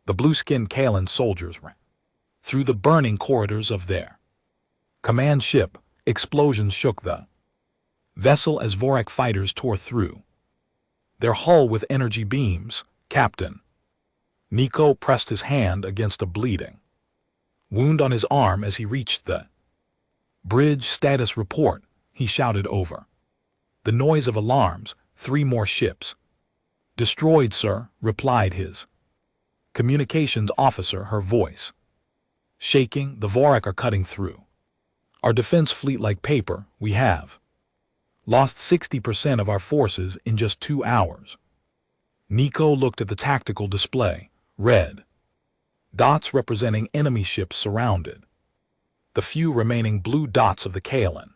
The blue-skinned Kalan soldiers ran through the burning corridors of their command ship. Explosions shook the vessel as Vorak fighters tore through their hull with energy beams. Captain Nico pressed his hand against a bleeding wound on his arm as he reached the bridge. Status report, he shouted over the noise of alarms. 3 more ships destroyed, sir, replied his communications officer, her voice shaking. The Vorak are cutting through our defense fleet like paper. We have lost 60% of our forces in just 2 hours. Nico looked at the tactical display. Red dots representing enemy ships surrounded the few remaining blue dots of the Kalan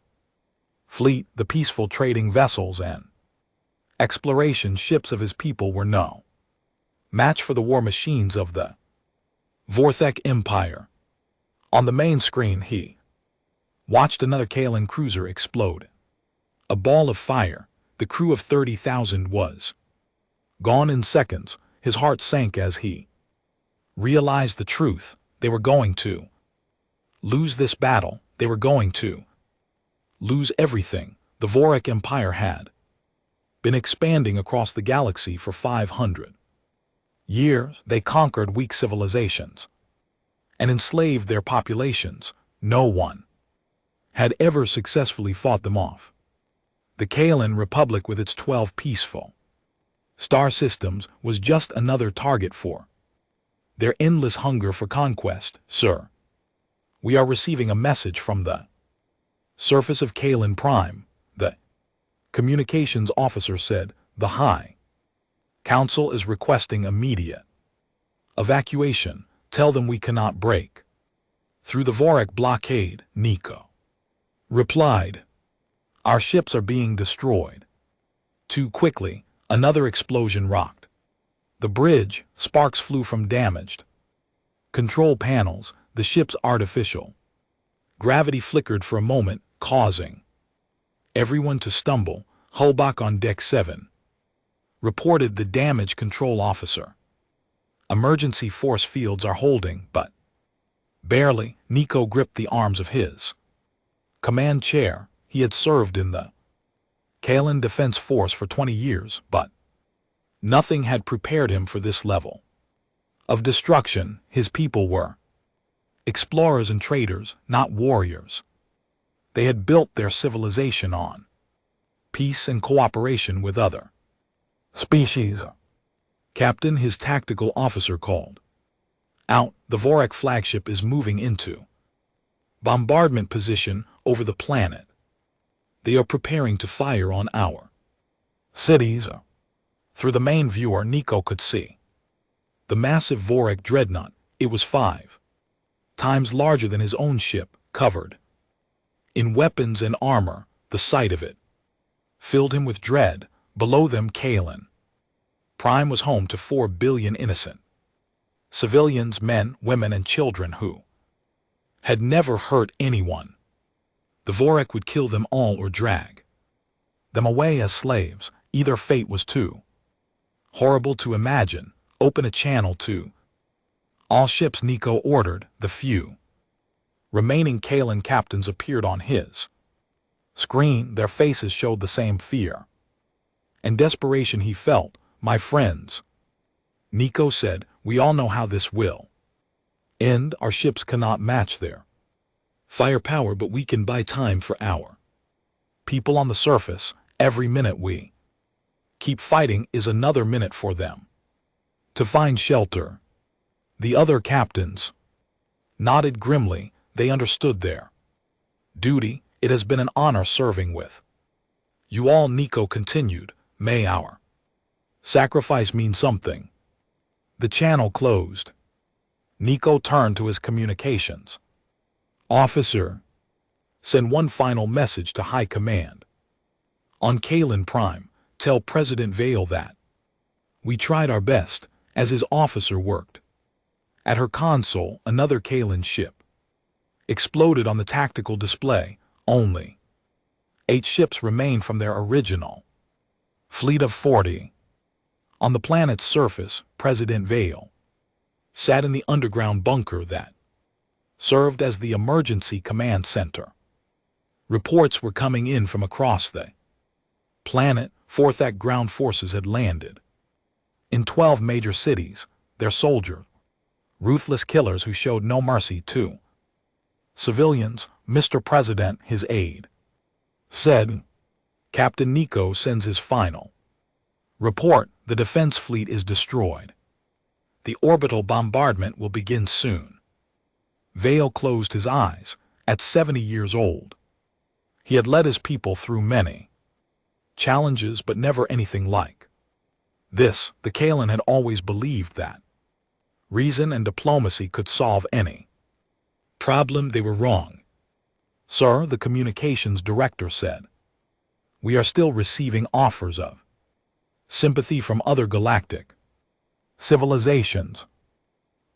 fleet. The peaceful trading vessels and exploration ships of his people were no match for the war machines of the Vorthek Empire. On the main screen, he watched another Kalan cruiser explode. A ball of fire. The crew of 30,000 was gone in seconds. His heart sank as he realized the truth. They were going to lose this battle. They were going to lose everything. The Vorek Empire had been expanding across the galaxy for 500 years. They conquered weak civilizations and enslaved their populations. No one had ever successfully fought them off. The Kalan Republic, with its 12 peaceful star systems, was just another target for their endless hunger for conquest. Sir, we are receiving a message from the surface of Kalan Prime, the communications officer said. The High Council is requesting immediate evacuation. Tell them we cannot break through the Vorak blockade, Nico replied. Our ships are being destroyed too quickly. Another explosion rocked the bridge. Sparks flew from damaged control panels. The ship's artificial gravity flickered for a moment, causing everyone to stumble. Hulbach on deck 7 reported the damage control officer. Emergency force fields are holding, but barely. Nico gripped the arms of his command chair. He had served in the Kalan Defense Force for 20 years, but nothing had prepared him for this level of destruction. His people were explorers and traders, not warriors. They had built their civilization on peace and cooperation with other species. Captain, his tactical officer called out. The Vorak flagship is moving into bombardment position over the planet. They are preparing to fire on our cities. Through the main viewer, Nico could see the massive Vorak dreadnought. It was 5 times larger than his own ship, covered in weapons and armor. The sight of it filled him with dread. Below them, Kalan Prime was home to 4 billion innocent civilians, men, women, and children who had never hurt anyone. The Vorak would kill them all or drag them away as slaves. Either fate was too horrible to imagine. Open a channel to all ships, Nico ordered. The few remaining Kalan captains appeared on his screen. Their faces showed the same fear and desperation he felt. My friends, Nico said, we all know how this will end. Our ships cannot match their firepower, but we can buy time for our people on the surface. Every minute we keep fighting is another minute for them to find shelter. The other captains nodded grimly. They understood their duty. It has been an honor serving with you all, Nico continued. May our sacrifice mean something. The channel closed. Nico turned to his communications officer. Send one final message to High Command on Kalan Prime. Tell President Vale that we tried our best. As his officer worked at her console, another Kalan ship exploded on the tactical display. Only 8 ships remained from their original fleet of 40. On the planet's surface, President Vale sat in the underground bunker that served as the emergency command center. Reports were coming in from across the planet. Fourth Act ground forces had landed in 12 major cities, their soldiers, ruthless killers who showed no mercy to civilians. Mr. President, his aide, said, Captain Nico sends his final report. The defense fleet is destroyed. The orbital bombardment will begin soon. Vale closed his eyes. At 70 years old, he had led his people through many challenges, but never anything like this. The Kalan had always believed that reason and diplomacy could solve any problem. They were wrong. Sir, the communications director said, we are still receiving offers of sympathy from other galactic civilizations.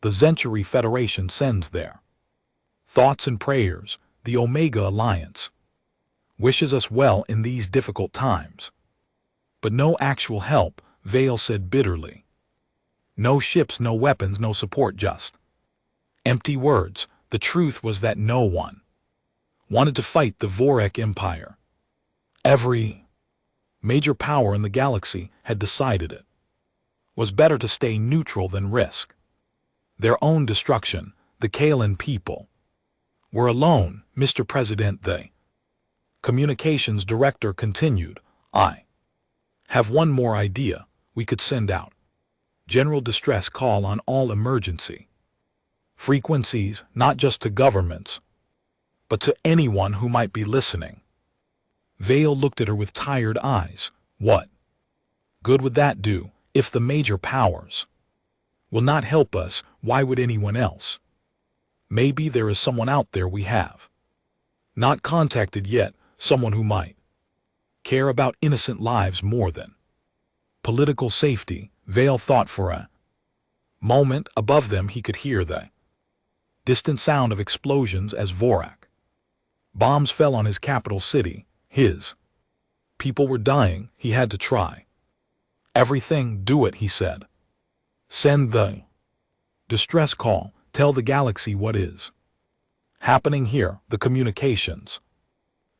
The Century Federation sends their thoughts and prayers. The Omega Alliance wishes us well in these difficult times. But no actual help, Vale said bitterly. No ships, no weapons, no support, just empty words. The truth was that no one wanted to fight the Vorak Empire. Every major power in the galaxy had decided it was better to stay neutral than risk their own destruction. The Kalan people were alone. Mr. President, the communications director continued, I have one more idea. We could send out general distress call on all emergency frequencies, not just to governments, but to anyone who might be listening. Vale looked at her with tired eyes. What good would that do? If the major powers will not help us, why would anyone else? Maybe there is someone out there we have not contacted yet, someone who might care about innocent lives more than political safety. Vale thought for a moment. Above them he could hear the distant sound of explosions as Vorak bombs fell on his capital city. His people were dying. He had to try everything. Do it, he said. Send the distress call. Tell the galaxy what is happening here. The communications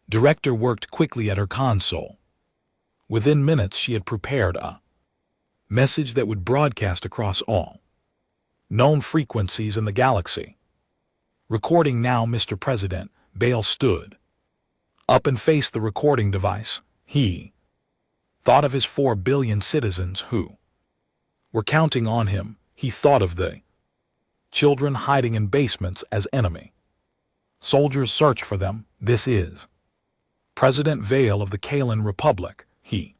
director worked quickly at her console. Within minutes she had prepared a message that would broadcast across all known frequencies in the galaxy. Recording now, Mr. President. Bale stood up and faced the recording device. He thought of his 4 billion citizens who were counting on him. He thought of the children hiding in basements as enemy soldiers search for them. This is President Vale of the Kalan Republic. He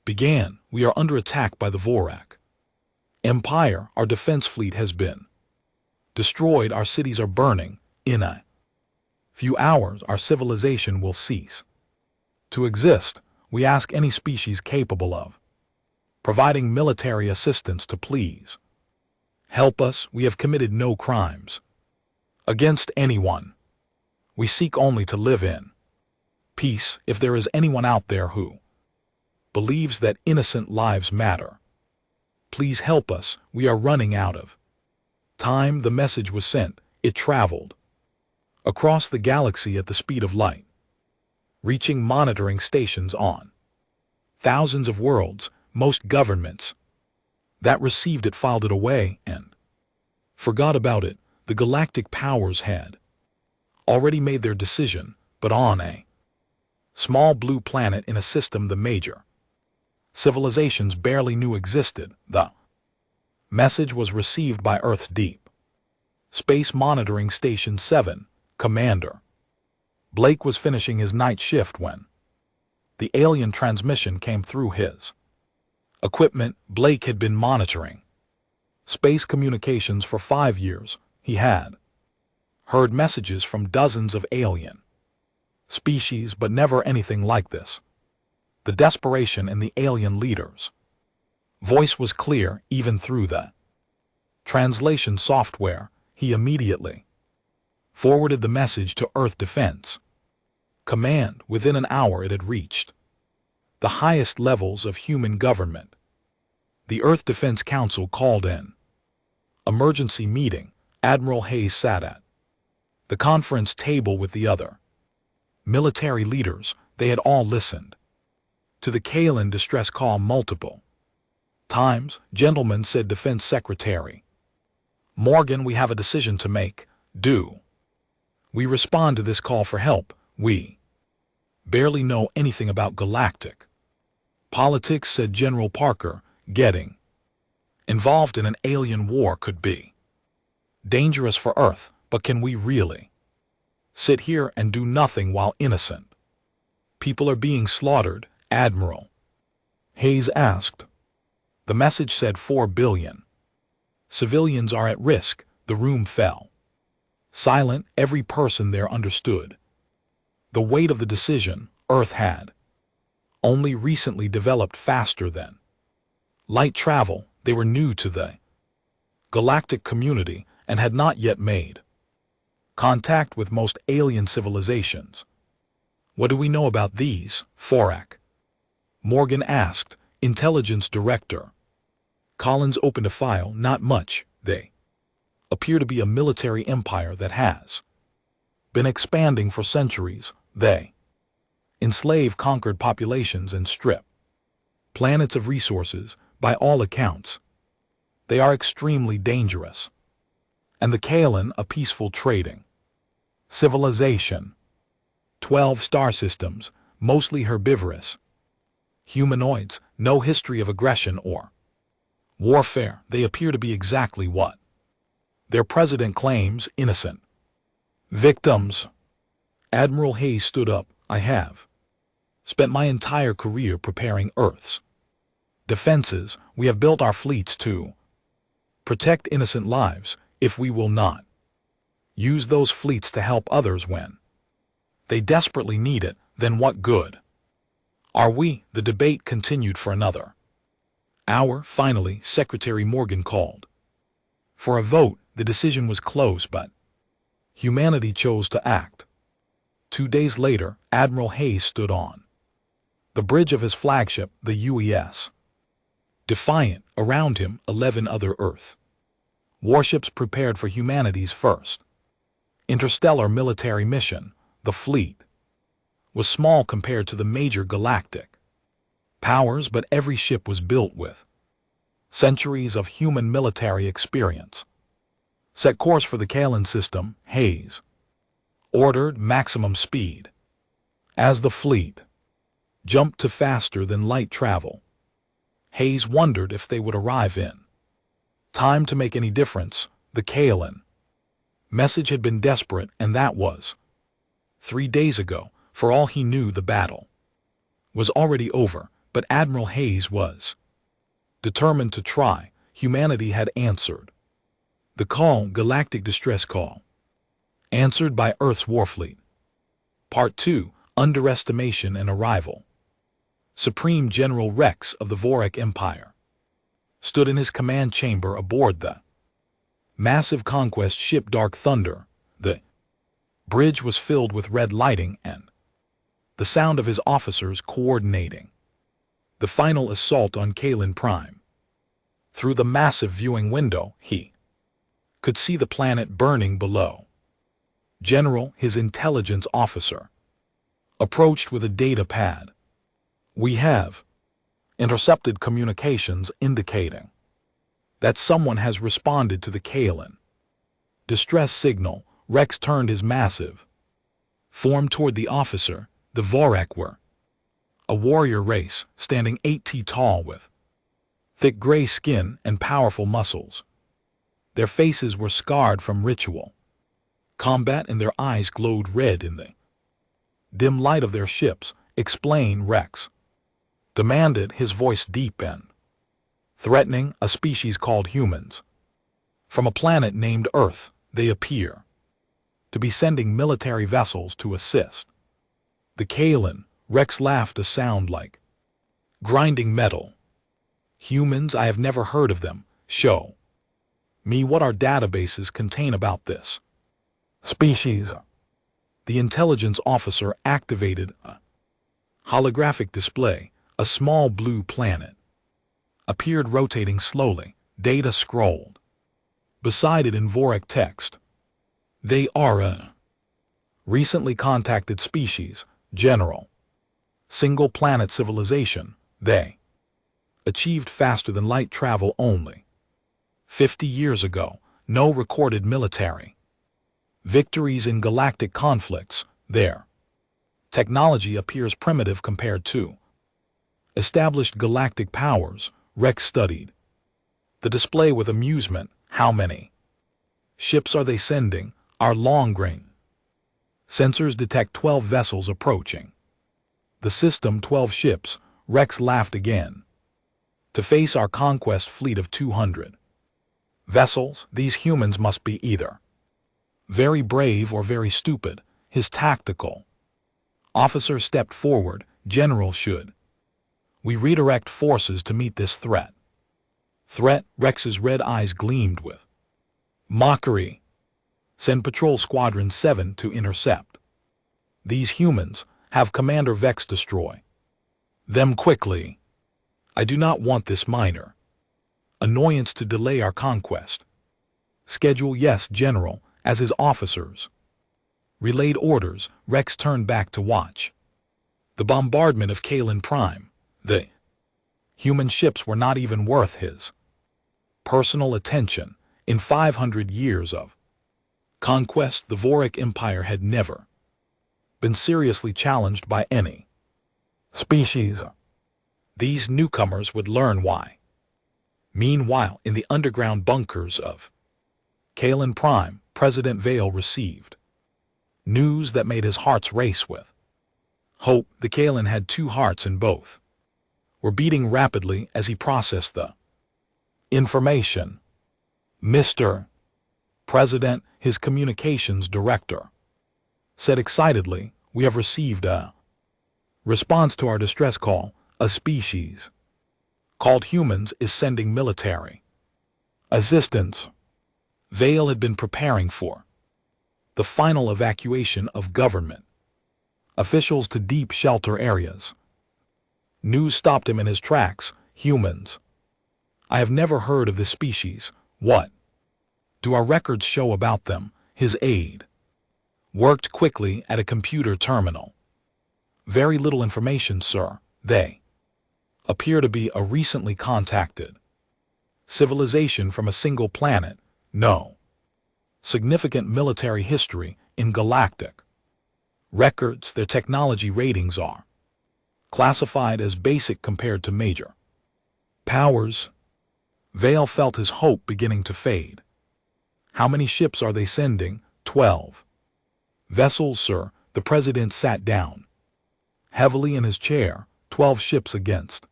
began. We are under attack by the Vorak Empire. Our defense fleet has been destroyed. Our cities are burning. In a few hours, our civilization will cease to exist. We ask any species capable of providing military assistance to please help us. We have committed no crimes against anyone. We seek only to live in peace. If there is anyone out there who believes that innocent lives matter, please help us. We are running out of time. The message was sent. It traveled across the galaxy at the speed of light, reaching monitoring stations on thousands of worlds. Most governments that received it filed it away and forgot about it. The galactic powers had already made their decision, but on a small blue planet in a system the major civilizations barely knew existed, the message was received by Earth's Deep Space Monitoring Station 7. Commander Blake was finishing his night shift when the alien transmission came through his equipment. Blake had been monitoring space communications for 5 years. He had heard messages from dozens of alien species, but never anything like this. The desperation in the alien leader's voice was clear even through the translation software. He immediately forwarded the message to Earth Defense Command. Within an hour it had reached the highest levels of human government. The Earth Defense Council called in Emergency meeting, Admiral Hayes sat at the conference table with the other military leaders. They had all listened to the Kalen distress call multiple times. Gentlemen, said Defense Secretary Morgan, we have a decision to make. Do we respond to this call for help? We barely know anything about Galactic politics, said General Parker. Getting involved in an alien war could be dangerous for Earth, but can we really sit here and do nothing while innocent people are being slaughtered? Admiral Hayes asked. The message said 4 billion civilians are at risk. The room fell silent. Every person there understood the weight of the decision. Earth had only recently developed faster than light travel. They were new to the galactic community and had not yet made contact with most alien civilizations. What do we know about these, Forak? Morgan asked. Intelligence Director Collins opened a file. Not much. They appear to be a military empire that has been expanding for centuries. They enslave conquered populations and strip planets of resources. By all accounts, they are extremely dangerous. And the Kalen, a peaceful trading civilization. 12 star systems, mostly herbivorous. Humanoids, no history of aggression or warfare. They appear to be exactly what their president claims, innocent victims. Admiral Hayes stood up. I have spent my entire career preparing Earth's defenses. We have built our fleets to protect innocent lives. If we will not use those fleets to help others when they desperately need it, then what good are we? The debate continued for another hour. Finally, Secretary Morgan called for a vote. The decision was close, but humanity chose to act. 2 days later, Admiral Hayes stood on the bridge of his flagship, the UES Defiant. Around him, 11 other Earth warships prepared for humanity's first interstellar military mission. The fleet was small compared to the major galactic powers, but every ship was built with centuries of human military experience. Set course for the Kalen system, Hayes ordered. Maximum speed. As the fleet jumped to faster than light travel, Hayes wondered if they would arrive in time to make any difference. The Kalen message had been desperate, and that was 3 days ago. For all he knew, the battle was already over, but Admiral Hayes was determined to try. Humanity had answered the call. Galactic distress call answered by Earth's warfleet. Part 2. Underestimation and arrival. Supreme General Rex of the Vorak Empire stood in his command chamber aboard the massive conquest ship Dark Thunder. The bridge was filled with red lighting and the sound of his officers coordinating the final assault on Kalen Prime. Through the massive viewing window, he could see the planet burning below. General, his intelligence officer, approached with a data pad. We have intercepted communications indicating that someone has responded to the Kalen distress signal. Rex turned his massive form toward the officer. The Vorak were a warrior race, standing 8 feet tall with thick gray skin and powerful muscles. Their faces were scarred from ritual combat, and their eyes glowed red in the dim light of their ships. Explain, Rex demanded, his voice deep and threatening. A species called humans from a planet named Earth. They appear to be sending military vessels to assist the Kalen. Rex laughed, a sound like grinding metal. Humans? I have never heard of them. Show me what our databases contain about this species. The intelligence officer activated a holographic display. A small blue planet appeared, rotating slowly. Data scrolled Beside it in Vorik text. They are a recently contacted species, General. Single planet civilization, they achieved faster than light travel only. 50 years ago, no recorded military victories in galactic conflicts, their technology appears primitive compared to established galactic powers, Rex studied the display with amusement. How many ships are they sending? Our long-range sensors detect 12 vessels approaching the system. 12 ships, Rex laughed again. To face our conquest fleet of 200 vessels, these humans must be either very brave or very stupid. His tactical officer stepped forward. General, should we redirect forces to meet this threat? Threat? Rex's red eyes gleamed with mockery. Send Patrol Squadron 7 to intercept these humans. Have Commander Vex destroy them quickly. I do not want this minor annoyance to delay our conquest. Schedule. Yes, General. As his officers relayed orders, Rex turned back to watch the bombardment of Kalen Prime. The human ships were not even worth his personal attention. In 500 years of conquest, the Vorik Empire had never been seriously challenged by any species. These newcomers would learn why. Meanwhile, in the underground bunkers of Kalen Prime, President Vale received news that made his heart race with hope. The Kalen had two hearts and both were beating rapidly as he processed the information. Mr. President, his communications director said excitedly, we have received a response to our distress call. A species called humans is sending military assistance. Vale had been preparing for the final evacuation of government officials to deep shelter areas. News stopped him in his tracks. Humans. I have never heard of this species. What do our records show about them? His aide worked quickly at a computer terminal. Very little information, sir. They appear to be a recently contacted civilization from a single planet. No significant military history in Galactic records. Their technology ratings are classified as basic compared to major powers. Vale felt his hope beginning to fade. How many ships are they sending? 12 vessels, sir. The president sat down heavily in his chair. 12 ships against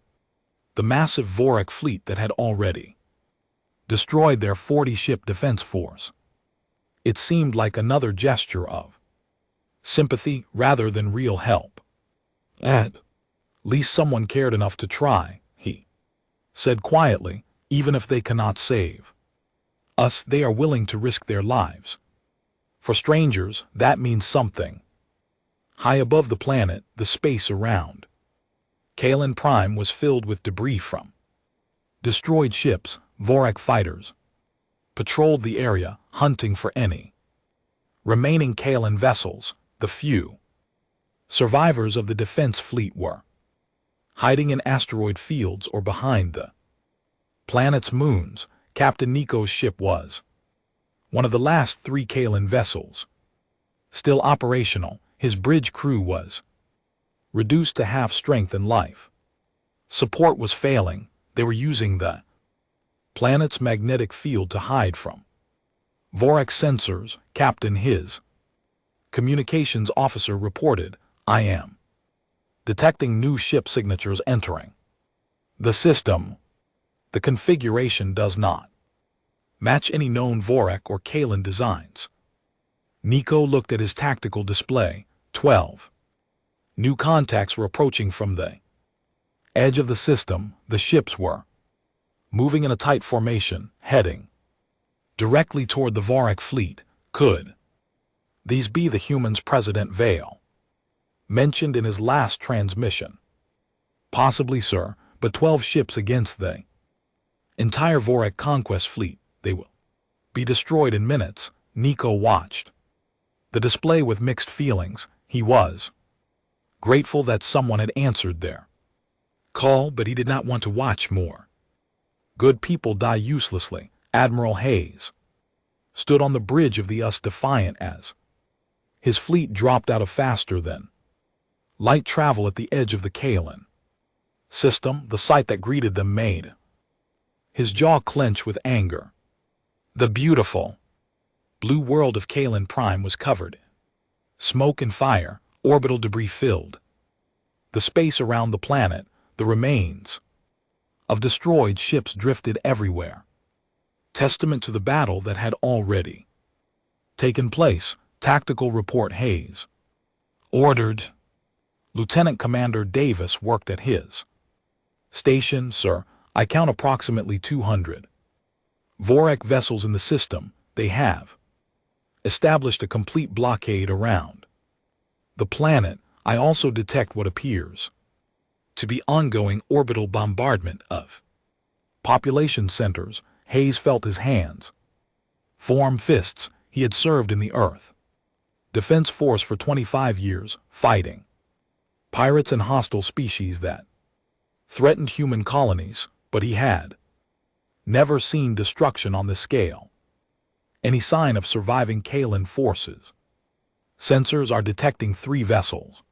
the massive Vorik fleet that had already destroyed their 40-ship defense force. It seemed like another gesture of sympathy rather than real help. At least someone cared enough to try, he said quietly. Even if they cannot save us, they are willing to risk their lives. For strangers, that means something. High above the planet, the space around Kalen Prime was filled with debris from destroyed ships. Vorik fighters patrolled the area, hunting for any remaining Kalen vessels. The few survivors of the defense fleet were hiding in asteroid fields or behind the planet's moons. Captain Nico's ship was one of the last 3 Kalen vessels still operational. His bridge crew was reduced to half strength and life support was failing. They were using the planet's magnetic field to hide from Vorik sensors. Captain, his communications officer reported, I am detecting new ship signatures entering the system. The configuration does not match any known Vorik or Kalen designs. Nico looked at his tactical display. 12 new contacts were approaching from the edge of the system. The ships were moving in a tight formation, heading directly toward the Vorik fleet. Could these be the humans President Vale mentioned in his last transmission? Possibly, sir, but 12 ships against the entire Vorik conquest fleet. They will be destroyed in minutes, Nico watched the display with mixed feelings. He was grateful that someone had answered their call, but he did not want to watch more good people die uselessly. Admiral Hayes stood on the bridge of the US, defiant as his fleet dropped out of faster than light travel at the edge of the Kalen system. The sight that greeted them made his jaw clench with anger. The beautiful blue world of Kalen Prime was covered in smoke and fire. Orbital debris filled the space around the planet. The remains of destroyed ships drifted everywhere, testament to the battle that had already taken place. Tactical report. Hayes ordered. Lieutenant Commander Davis worked at his station. Sir, I count approximately 200 Vorak vessels in the system. They have established a complete blockade around the planet. I also detect what appears to be ongoing orbital bombardment of population centers. Hayes felt his hands form fists. He had served in the Earth Defense Force for 25 years, fighting pirates and hostile species that threatened human colonies, but he had never seen destruction on this scale. Any sign of surviving Kalen forces? Sensors are detecting 3 vessels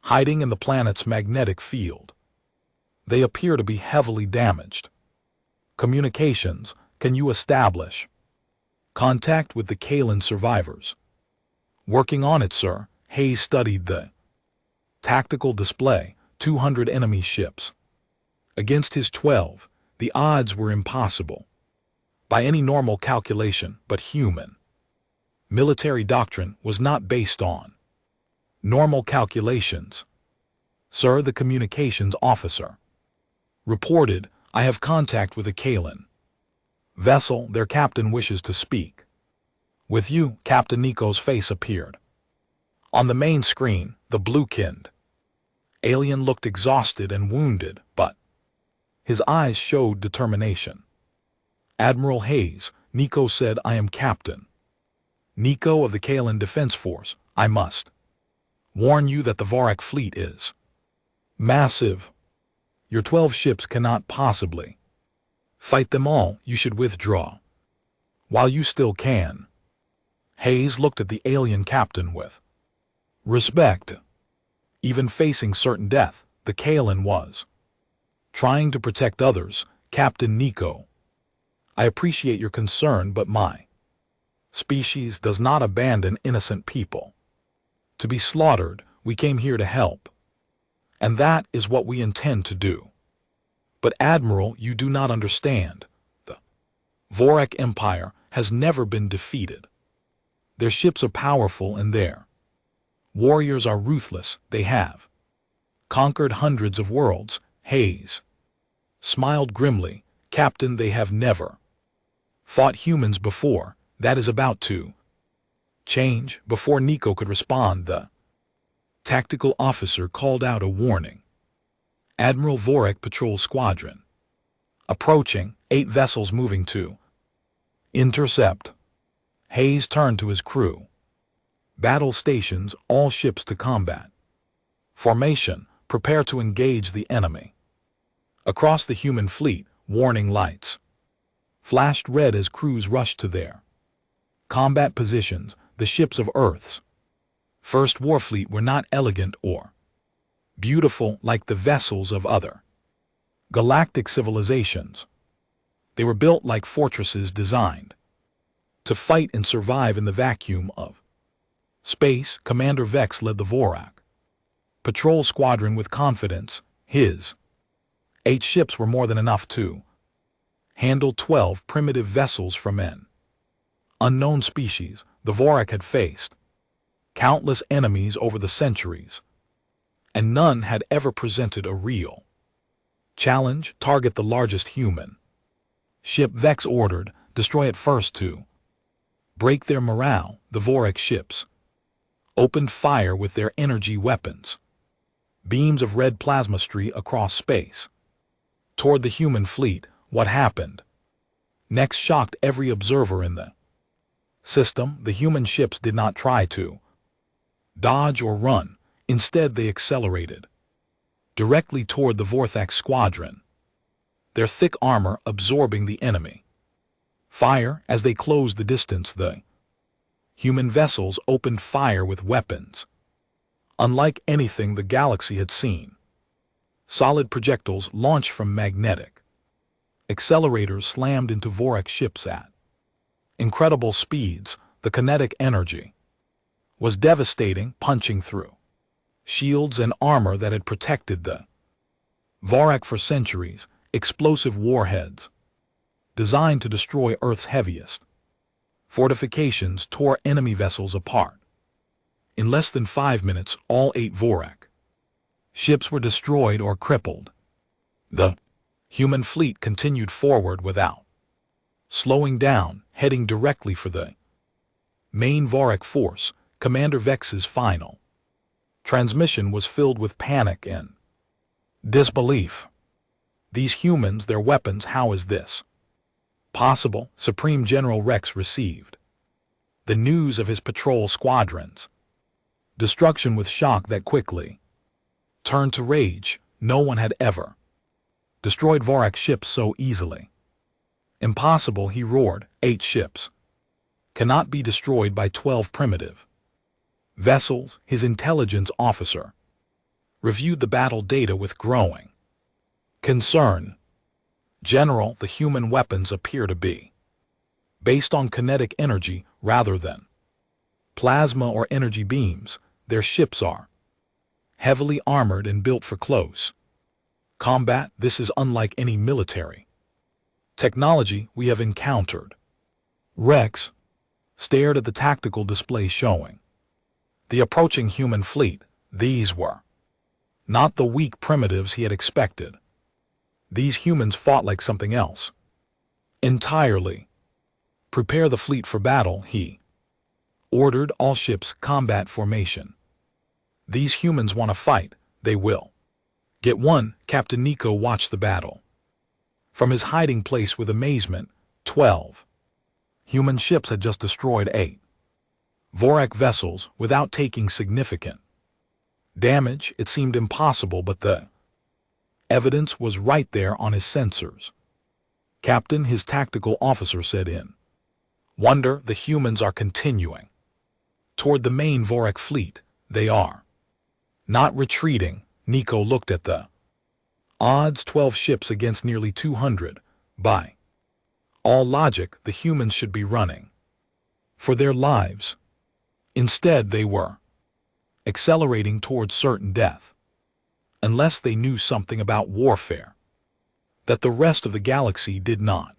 hiding in the planet's magnetic field. They appear to be heavily damaged. Communications. Can you establish contact with the Kalen survivors? Working on it, sir. Hayes studied the tactical display. 200 enemy ships against his 12. The odds were impossible by any normal calculation, but human military doctrine was not based on normal calculations. Sir, the communications officer reported, I have contact with a Kalen vessel. Their captain wishes to speak with you. Captain Nico's face appeared on the main screen. The blue-skinned alien looked exhausted and wounded, but his eyes showed determination. Admiral Hayes, Nico said, I am Captain Nico of the Kalen Defense Force. I must warn you that the Vorak fleet is massive. Your 12 ships cannot possibly fight them all. You should withdraw while you still can. Hayes looked at the alien captain with respect. Even facing certain death, the Kalen was trying to protect others. Captain Nico, I appreciate your concern, but my species does not abandon innocent people to be slaughtered. We came here to help, and that is what we intend to do. But Admiral, you do not understand. The Vorak Empire has never been defeated. Their ships are powerful and their warriors are ruthless. They have conquered hundreds of worlds. Hayes smiled grimly. Captain, they have never fought humans before. That is about to change. Before Nico could respond, the tactical officer called out a warning. Admiral Vorak Patrol Squadron approaching. 8 vessels moving to intercept. Hayes turned to his crew. Battle stations, all ships to combat. Formation, prepare to engage the enemy. Across the human fleet, warning lights flashed red as crews rushed to their combat positions. The ships of Earth's first warfleet were not elegant or beautiful like the vessels of other galactic civilizations. They were built like fortresses designed to fight and survive in the vacuum of space. Commander Vex led the Vorak Patrol Squadron with confidence. His 8 ships were more than enough to handle 12 primitive vessels from an unknown species. The Vorak had faced countless enemies over the centuries, and none had ever presented a real challenge. Target the largest human ship. Vex ordered, destroy it first to break their morale. The Vorak ships opened fire with their energy weapons. Beams of red plasma streak across space toward the human fleet. What happened? next shocked every observer in the system. The human ships did not try to dodge or run. Instead, they accelerated directly toward the Vortex squadron, their thick armor absorbing the enemy fire. As they closed the distance, the human vessels opened fire with weapons unlike anything the galaxy had seen. Solid projectiles launched from magnetic accelerators slammed into Vorak ships at incredible speeds. The kinetic energy was devastating, punching through shields and armor that had protected the Vorak for centuries. Explosive warheads designed to destroy Earth's heaviest fortifications tore enemy vessels apart. In less than 5 minutes, all 8 Vorak ships were destroyed or crippled. The human fleet continued forward without slowing down, heading directly for the main Vorak force. Commander Vex's final transmission was filled with panic and disbelief. These humans, their weapons, how is this possible? Supreme General Rex received the news of his patrol squadron's destruction with shock that quickly turned to rage. No one had ever destroyed Vorak ships so easily. Impossible, he roared. 8 ships cannot be destroyed by 12 primitive vessels. His intelligence officer reviewed the battle data with growing concern. General, the human weapons appear to be based on kinetic energy rather than plasma or energy beams. Their ships are heavily armored and built for close combat. This is unlike any military technology we have encountered. Rex stared at the tactical display showing the approaching human fleet. These were not the weak primitives he had expected. These humans fought like something else entirely. Prepare the fleet for battle, he ordered. All ships, combat formation. These humans want to fight. They will get one. Captain Nico watched the battle from his hiding place with amazement. 12 human ships had just destroyed 8 Vorak vessels without taking significant damage. It seemed impossible, but the evidence was right there on his sensors. Captain, his tactical officer said in wonder, the humans are continuing toward the main Vorak fleet. They are not retreating. Nico looked at the odds. 12 ships against nearly 200. By all logic, the humans should be running for their lives. Instead, they were accelerating towards certain death, unless they knew something about warfare that the rest of the galaxy did not.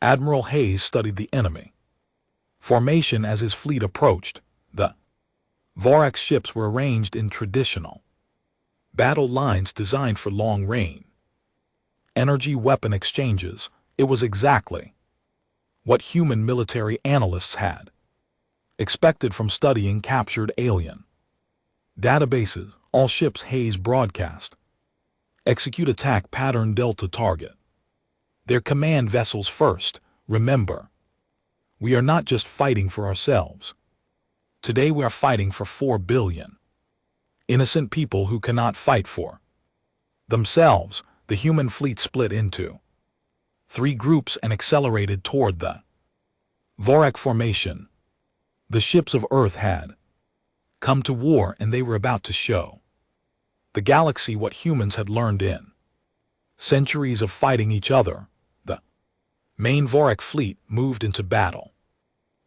Admiral Hayes studied the enemy formation as his fleet approached. The Vorak ships were arranged in traditional battle lines designed for long-range energy weapon exchanges. It was exactly what human military analysts had expected from studying captured alien databases. All ships, Hayes broadcast. Execute attack pattern Delta target their command vessels first. Remember, we are not just fighting for ourselves. Today we are fighting for 4 billion innocent people who cannot fight for themselves. The human fleet split into 3 groups and accelerated toward the Vorak formation. The ships of Earth had come to war, and they were about to show the galaxy what humans had learned in centuries of fighting each other. The main Vorak fleet moved into battle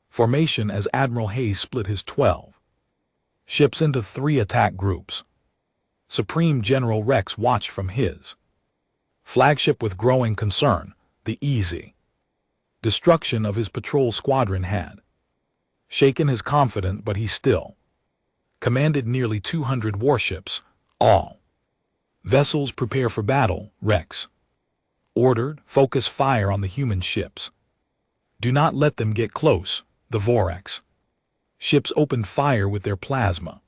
formation as Admiral Hayes split his 12 ships into 3 attack groups. Supreme General Rex watched from his flagship with growing concern. The easy destruction of his patrol squadron had shaken his confidence, but he still commanded nearly 200 warships. All vessels prepare for battle, Rex ordered. Focus fire on the human ships. Do not let them get close. The Voraks ships opened fire with their plasma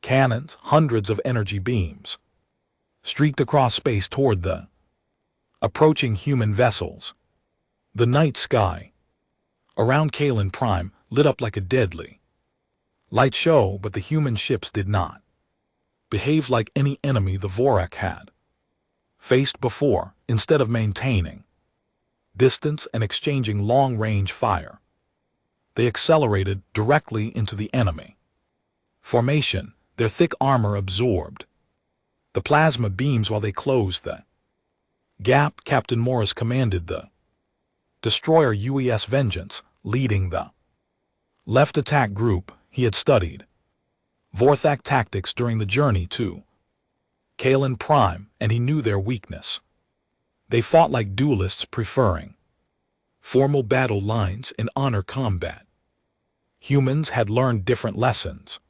cannons. Hundreds of energy beams streaked across space toward the approaching human vessels. The night sky around Kalen Prime lit up like a deadly light show, but the human ships did not behave like any enemy the Vorak had faced before. Instead of maintaining distance and exchanging long-range fire, they accelerated directly into the enemy formation. Their thick armor absorbed the plasma beams while they closed the gap. Captain Morris commanded the destroyer UES Vengeance, leading the left attack group. He had studied Vorthak tactics during the journey to Kalen Prime, and he knew their weakness. They fought like duelists, preferring formal battle lines in honor combat. Humans had learned different lessons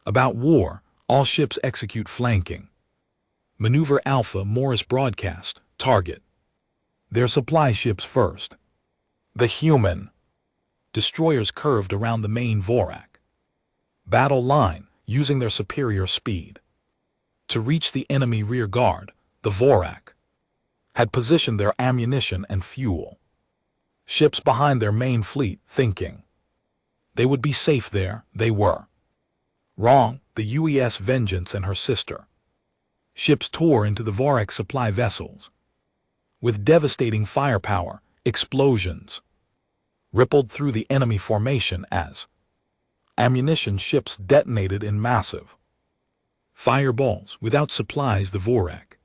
about war. All ships execute flanking maneuver. Alpha Morris broadcast, target their supply ships first. The human destroyers curved around the main Vorak battle line, using their superior speed to reach the enemy rear guard. The Vorak had positioned their ammunition and fuel ships behind their main fleet, thinking they would be safe there. They were wrong. The UES Vengeance and her sister ships tore into the Vorak supply vessels with devastating firepower. Explosions rippled through the enemy formation as ammunition ships detonated in massive fireballs. Without supplies, the Vorak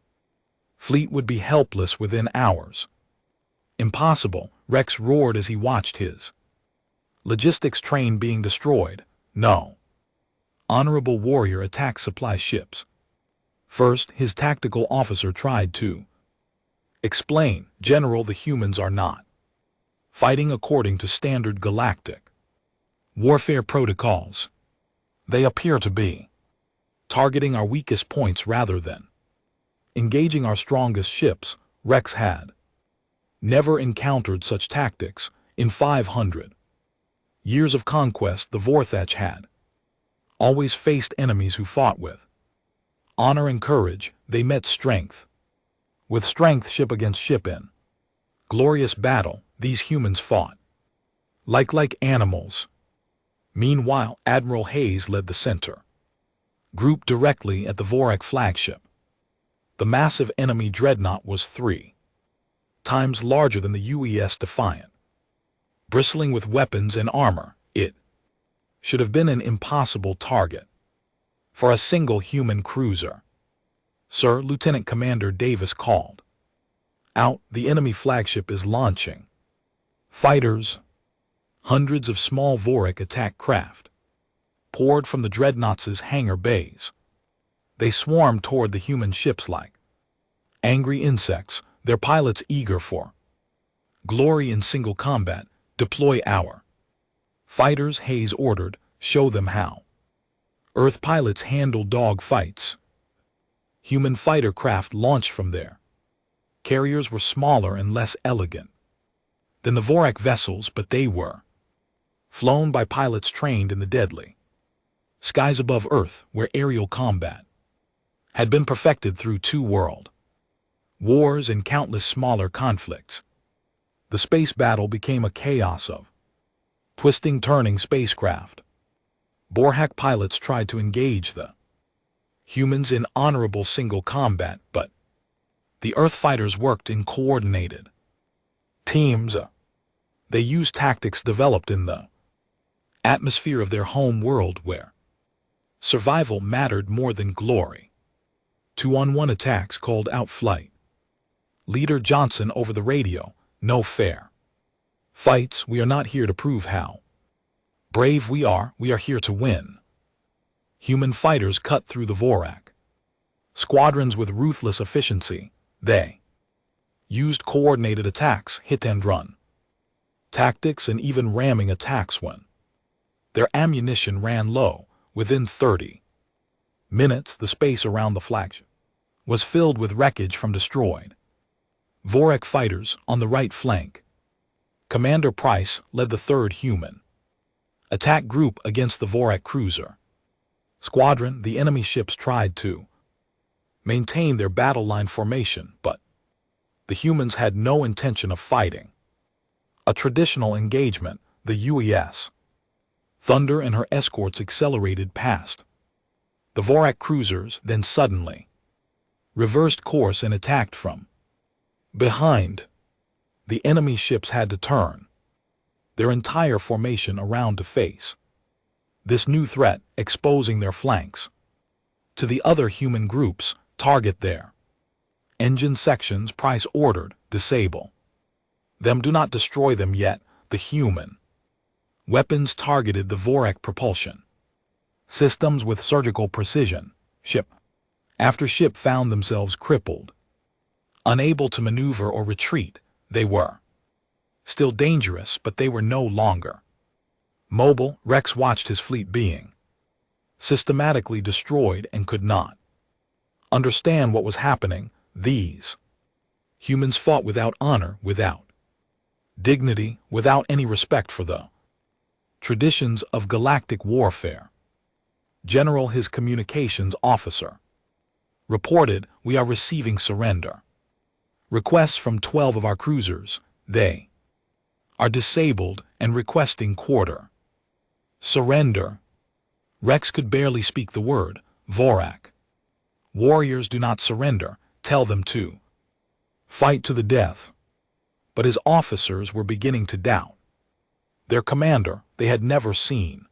fleet would be helpless within hours. Impossible, Rex roared as he watched his logistics train being destroyed. No honorable warrior attacks supply ships first. His tactical officer tried to explain. General, the humans are not fighting according to standard galactic warfare protocols. They appear to be targeting our weakest points rather than engaging our strongest ships. Rex had never encountered such tactics in 500 years of conquest. The Vorthach had always faced enemies who fought with honor and courage. They met strength with strength, ship against ship in glorious battle. These humans fought like animals. Meanwhile, Admiral Hayes led the center group directly at the Vorak flagship. The massive enemy dreadnought was 3 times larger than the UES Defiant. Bristling with weapons and armor, it should have been an impossible target for a single human cruiser. Sir, Lieutenant Commander Davis called out, the enemy flagship is launching fighters. Hundreds of small Vorak attack craft poured from the dreadnought's hangar bays. They swarmed toward the human ships like angry insects, their pilots eager for glory in single combat. Deploy our fighters, Hayes ordered. Show them how Earth pilots handle dog fights. Human fighter craft launched from there. Carriers were smaller and less elegant than the Vorak vessels, but they were flown by pilots trained in the deadly skies above Earth, where aerial combat had been perfected through 2 world wars and countless smaller conflicts. The space battle became a chaos of twisting, turning spacecraft. Borhak pilots tried to engage the humans in honorable single combat, but the Earth fighters worked in coordinated teams. They used tactics developed in the atmosphere of their home world, where survival mattered more than glory. 2-on-1 attacks called out flight leader Johnson over the radio. No fair fights. We are not here to prove how brave we are here to win. Human fighters cut through the Vorak squadrons with ruthless efficiency. They used coordinated attacks, hit and run tactics, and even ramming attacks when their ammunition ran low. Within 30 minutes, the space around the flagship was filled with wreckage from destroyed Vorak fighters. On the right flank, Commander Price led the 3rd human attack group against the Vorak cruiser squadron. The enemy ships tried to maintain their battle line formation, but the humans had no intention of fighting. A traditional engagement, the UES. Thunder and her escorts accelerated past the Vorak cruisers, then suddenly reversed course and attacked from behind. The enemy ships had to turn their entire formation around to face this new threat, exposing their flanks to the other human groups. Target their engine sections. Price ordered, disable them, do not destroy them yet. The human weapons targeted the Vorak propulsion systems with surgical precision. Ship after ship found themselves crippled, unable to maneuver or retreat. They were still dangerous, but they were no longer mobile. Rex watched his fleet being systematically destroyed and could not understand what was happening. These humans fought without honor, without dignity, without any respect for the traditions of galactic warfare. General, his communications officer, reported, "We are receiving surrender requests from 12 of our cruisers. They are disabled and requesting quarter surrender." Rex could barely speak the word. Vorak warriors do not surrender. Tell them to fight to the death. But his officers were beginning to doubt their commander. They had never seen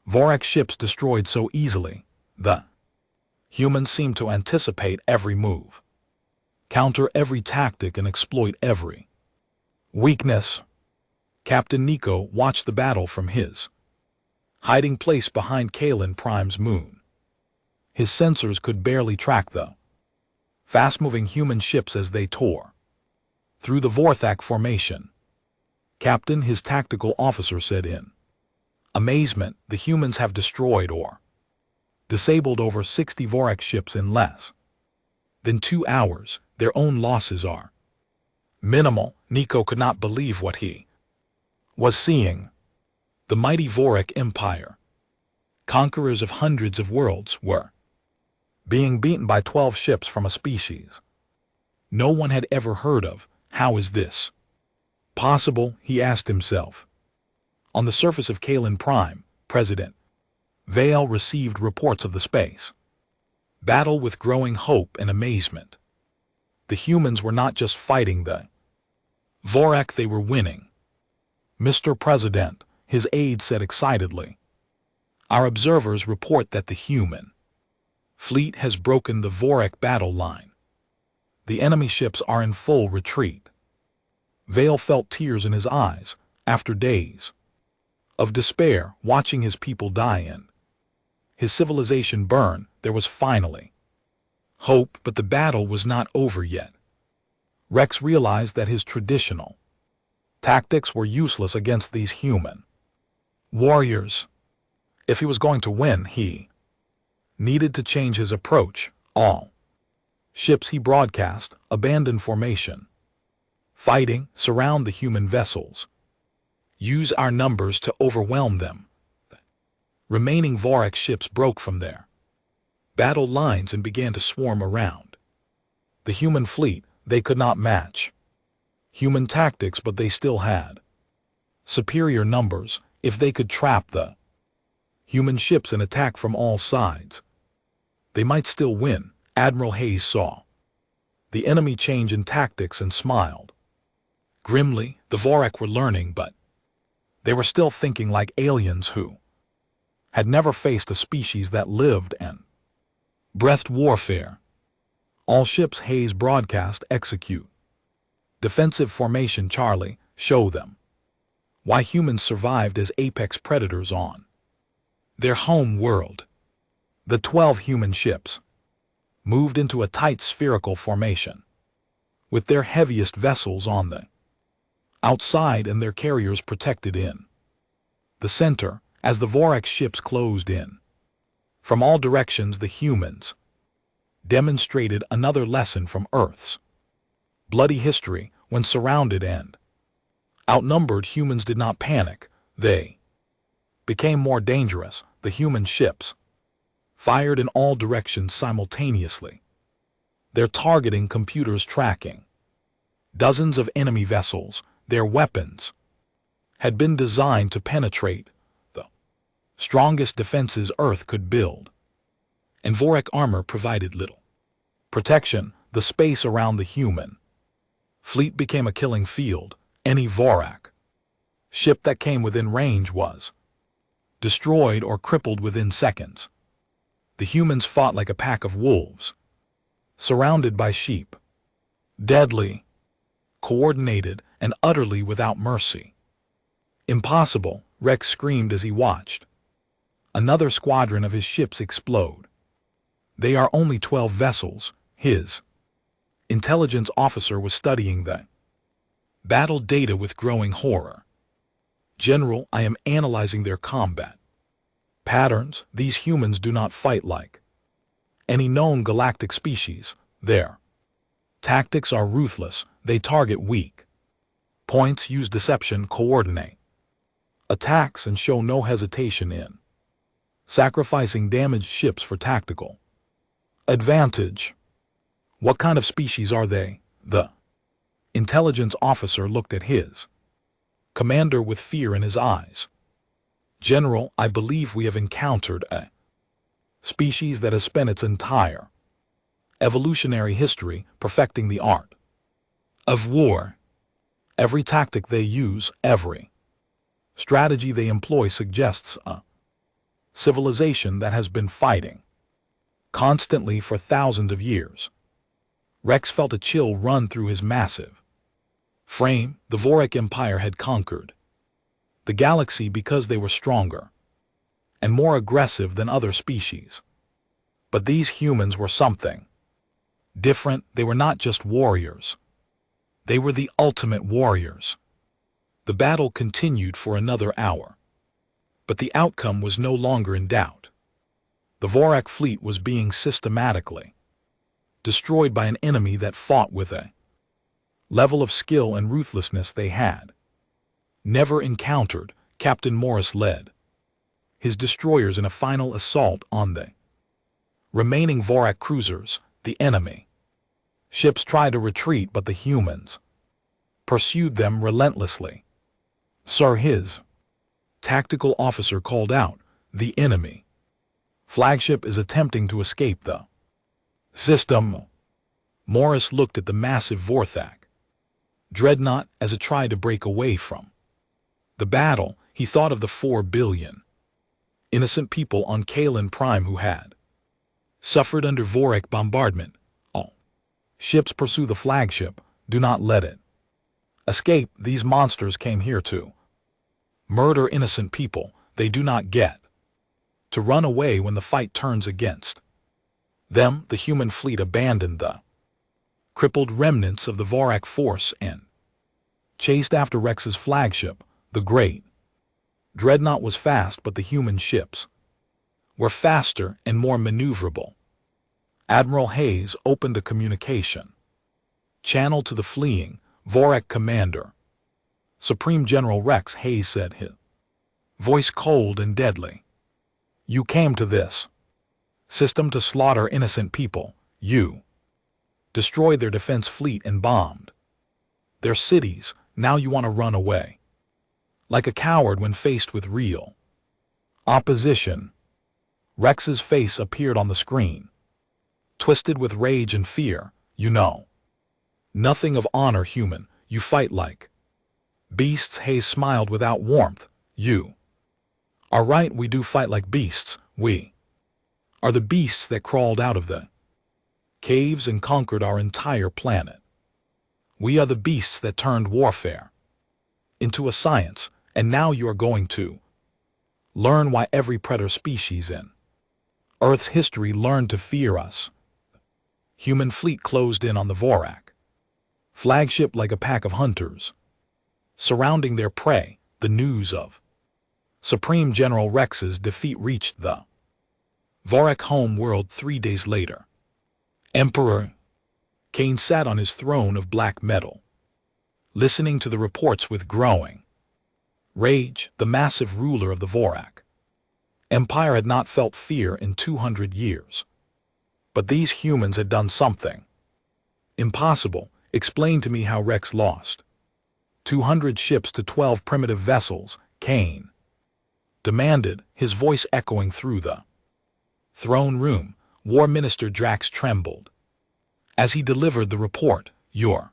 Vorak ships destroyed so easily. The humans seemed to anticipate every move, counter every tactic, and exploit every weakness. Captain Nico watched the battle from his hiding place behind Kalen Prime's moon. His sensors could barely track the fast-moving human ships as they tore through the Vorthak formation. "Captain," his tactical officer said in amazement, "the humans have destroyed or disabled over 60 Vorak ships in less than 2 hours. Their own losses are minimal." Nico could not believe what he was seeing. The mighty Vorak Empire, conquerors of hundreds of worlds, were being beaten by 12 ships from a species no one had ever heard of. How is this possible? He asked himself. On the surface of Kalen Prime, President Vale received reports of the space battle with growing hope and amazement. The humans were not just fighting the Vorak, they were winning. "Mr. President," his aide said excitedly, "our observers report that the human fleet has broken the Vorak battle line. The enemy ships are in full retreat." Vale felt tears in his eyes. After days of despair, watching his people die and his civilization burn, there was finally hope, but the battle was not over yet. Rex realized that his traditional tactics were useless against these human warriors. If he was going to win, he needed to change his approach. "All ships," he broadcast, "abandon formation. Fighting, surround the human vessels. Use our numbers to overwhelm them." Remaining Vorak ships broke from their battle lines and began to swarm around the human fleet. They could not match human tactics, but they still had superior numbers. If they could trap the human ships and attack from all sides, they might still win. Admiral Hayes saw the enemy change in tactics and smiled grimly. The Vorak were learning, but they were still thinking like aliens who had never faced a species that lived and breathed warfare. "All ships," Hayes broadcast, "execute defensive formation. Charlie, show them why humans survived as apex predators on their home world." The 12 human ships moved into a tight spherical formation, with their heaviest vessels on the outside and their carriers protected in the center. As the Vorak ships closed in from all directions, the humans demonstrated another lesson from Earth's bloody history. When surrounded and outnumbered, humans did not panic. They became more dangerous. The human ships fired in all directions simultaneously, their targeting computers tracking dozens of enemy vessels. Their weapons had been designed to penetrate the strongest defenses Earth could build, and Vorak armor provided little protection. The space around the human fleet became a killing field. Any Vorak ship that came within range was destroyed or crippled within seconds. The humans fought like a pack of wolves, surrounded by sheep, deadly, coordinated, and utterly without mercy. Impossible, Rex screamed as he watched another squadron of his ships explode. They are only 12 vessels. His intelligence officer was studying the battle data with growing horror. General, I am analyzing their combat patterns. These humans do not fight like any known galactic species. Their tactics are ruthless. They target weak points, use deception, coordinate attacks, and show no hesitation in sacrificing damaged ships for tactical advantage. What kind of species are they? The intelligence officer looked at his commander with fear in his eyes. General, I believe we have encountered a species that has spent its entire evolutionary history perfecting the art of war. Every tactic they use, every strategy they employ suggests a civilization that has been fighting constantly for thousands of years. Rex felt a chill run through his massive frame. The Vorak Empire had conquered the galaxy because they were stronger and more aggressive than other species. But these humans were something different. They were not just warriors. They were the ultimate warriors. The battle continued for another hour, but the outcome was no longer in doubt. The Vorak fleet was being systematically destroyed by an enemy that fought with a level of skill and ruthlessness they had never encountered. Captain Morris led his destroyers in a final assault on the remaining Vorak cruisers. The enemy ships tried to retreat, but the humans pursued them relentlessly. Sir, his tactical officer called out, the enemy flagship is attempting to escape the system. Morris looked at the massive Vorthak dreadnought as it tried to break away from the battle. He thought of the 4 billion innocent people on Kalen Prime who had suffered under Vorak bombardment. All ships pursue the flagship. Do not let it escape. These monsters came here to murder innocent people. They do not get to run away when the fight turns against them. The human fleet abandoned the crippled remnants of the Vorak force and chased after Rex's flagship. The great dreadnought was fast, but the human ships were faster and more maneuverable. Admiral Hayes opened a communication channel to the fleeing Vorak commander. Supreme General Rex, Hayes said, his voice cold and deadly. You came to this system to slaughter innocent people. You destroyed their defense fleet and bombed their cities. Now you want to run away like a coward when faced with real opposition. Rex's face appeared on the screen, twisted with rage and fear. You know nothing of honor, human. You fight like beasts. Hayes smiled without warmth. You are right. We do fight like beasts. We are the beasts that crawled out of the caves and conquered our entire planet. We are the beasts that turned warfare into a science, and now you are going to learn why every predator species in Earth's history learned to fear us. Human fleet closed in on the Vorak flagship like a pack of hunters, surrounding their prey. The news of Supreme General Rex's defeat reached the Vorak home world 3 days later. Emperor Kane sat on his throne of black metal, listening to the reports with growing rage. The massive ruler of the Vorak Empire had not felt fear in 200 years. But these humans had done something impossible. Explain to me how Rex lost 200 ships to 12 primitive vessels, Kane demanded, his voice echoing through the throne room. War Minister Drax trembled as he delivered the report. Your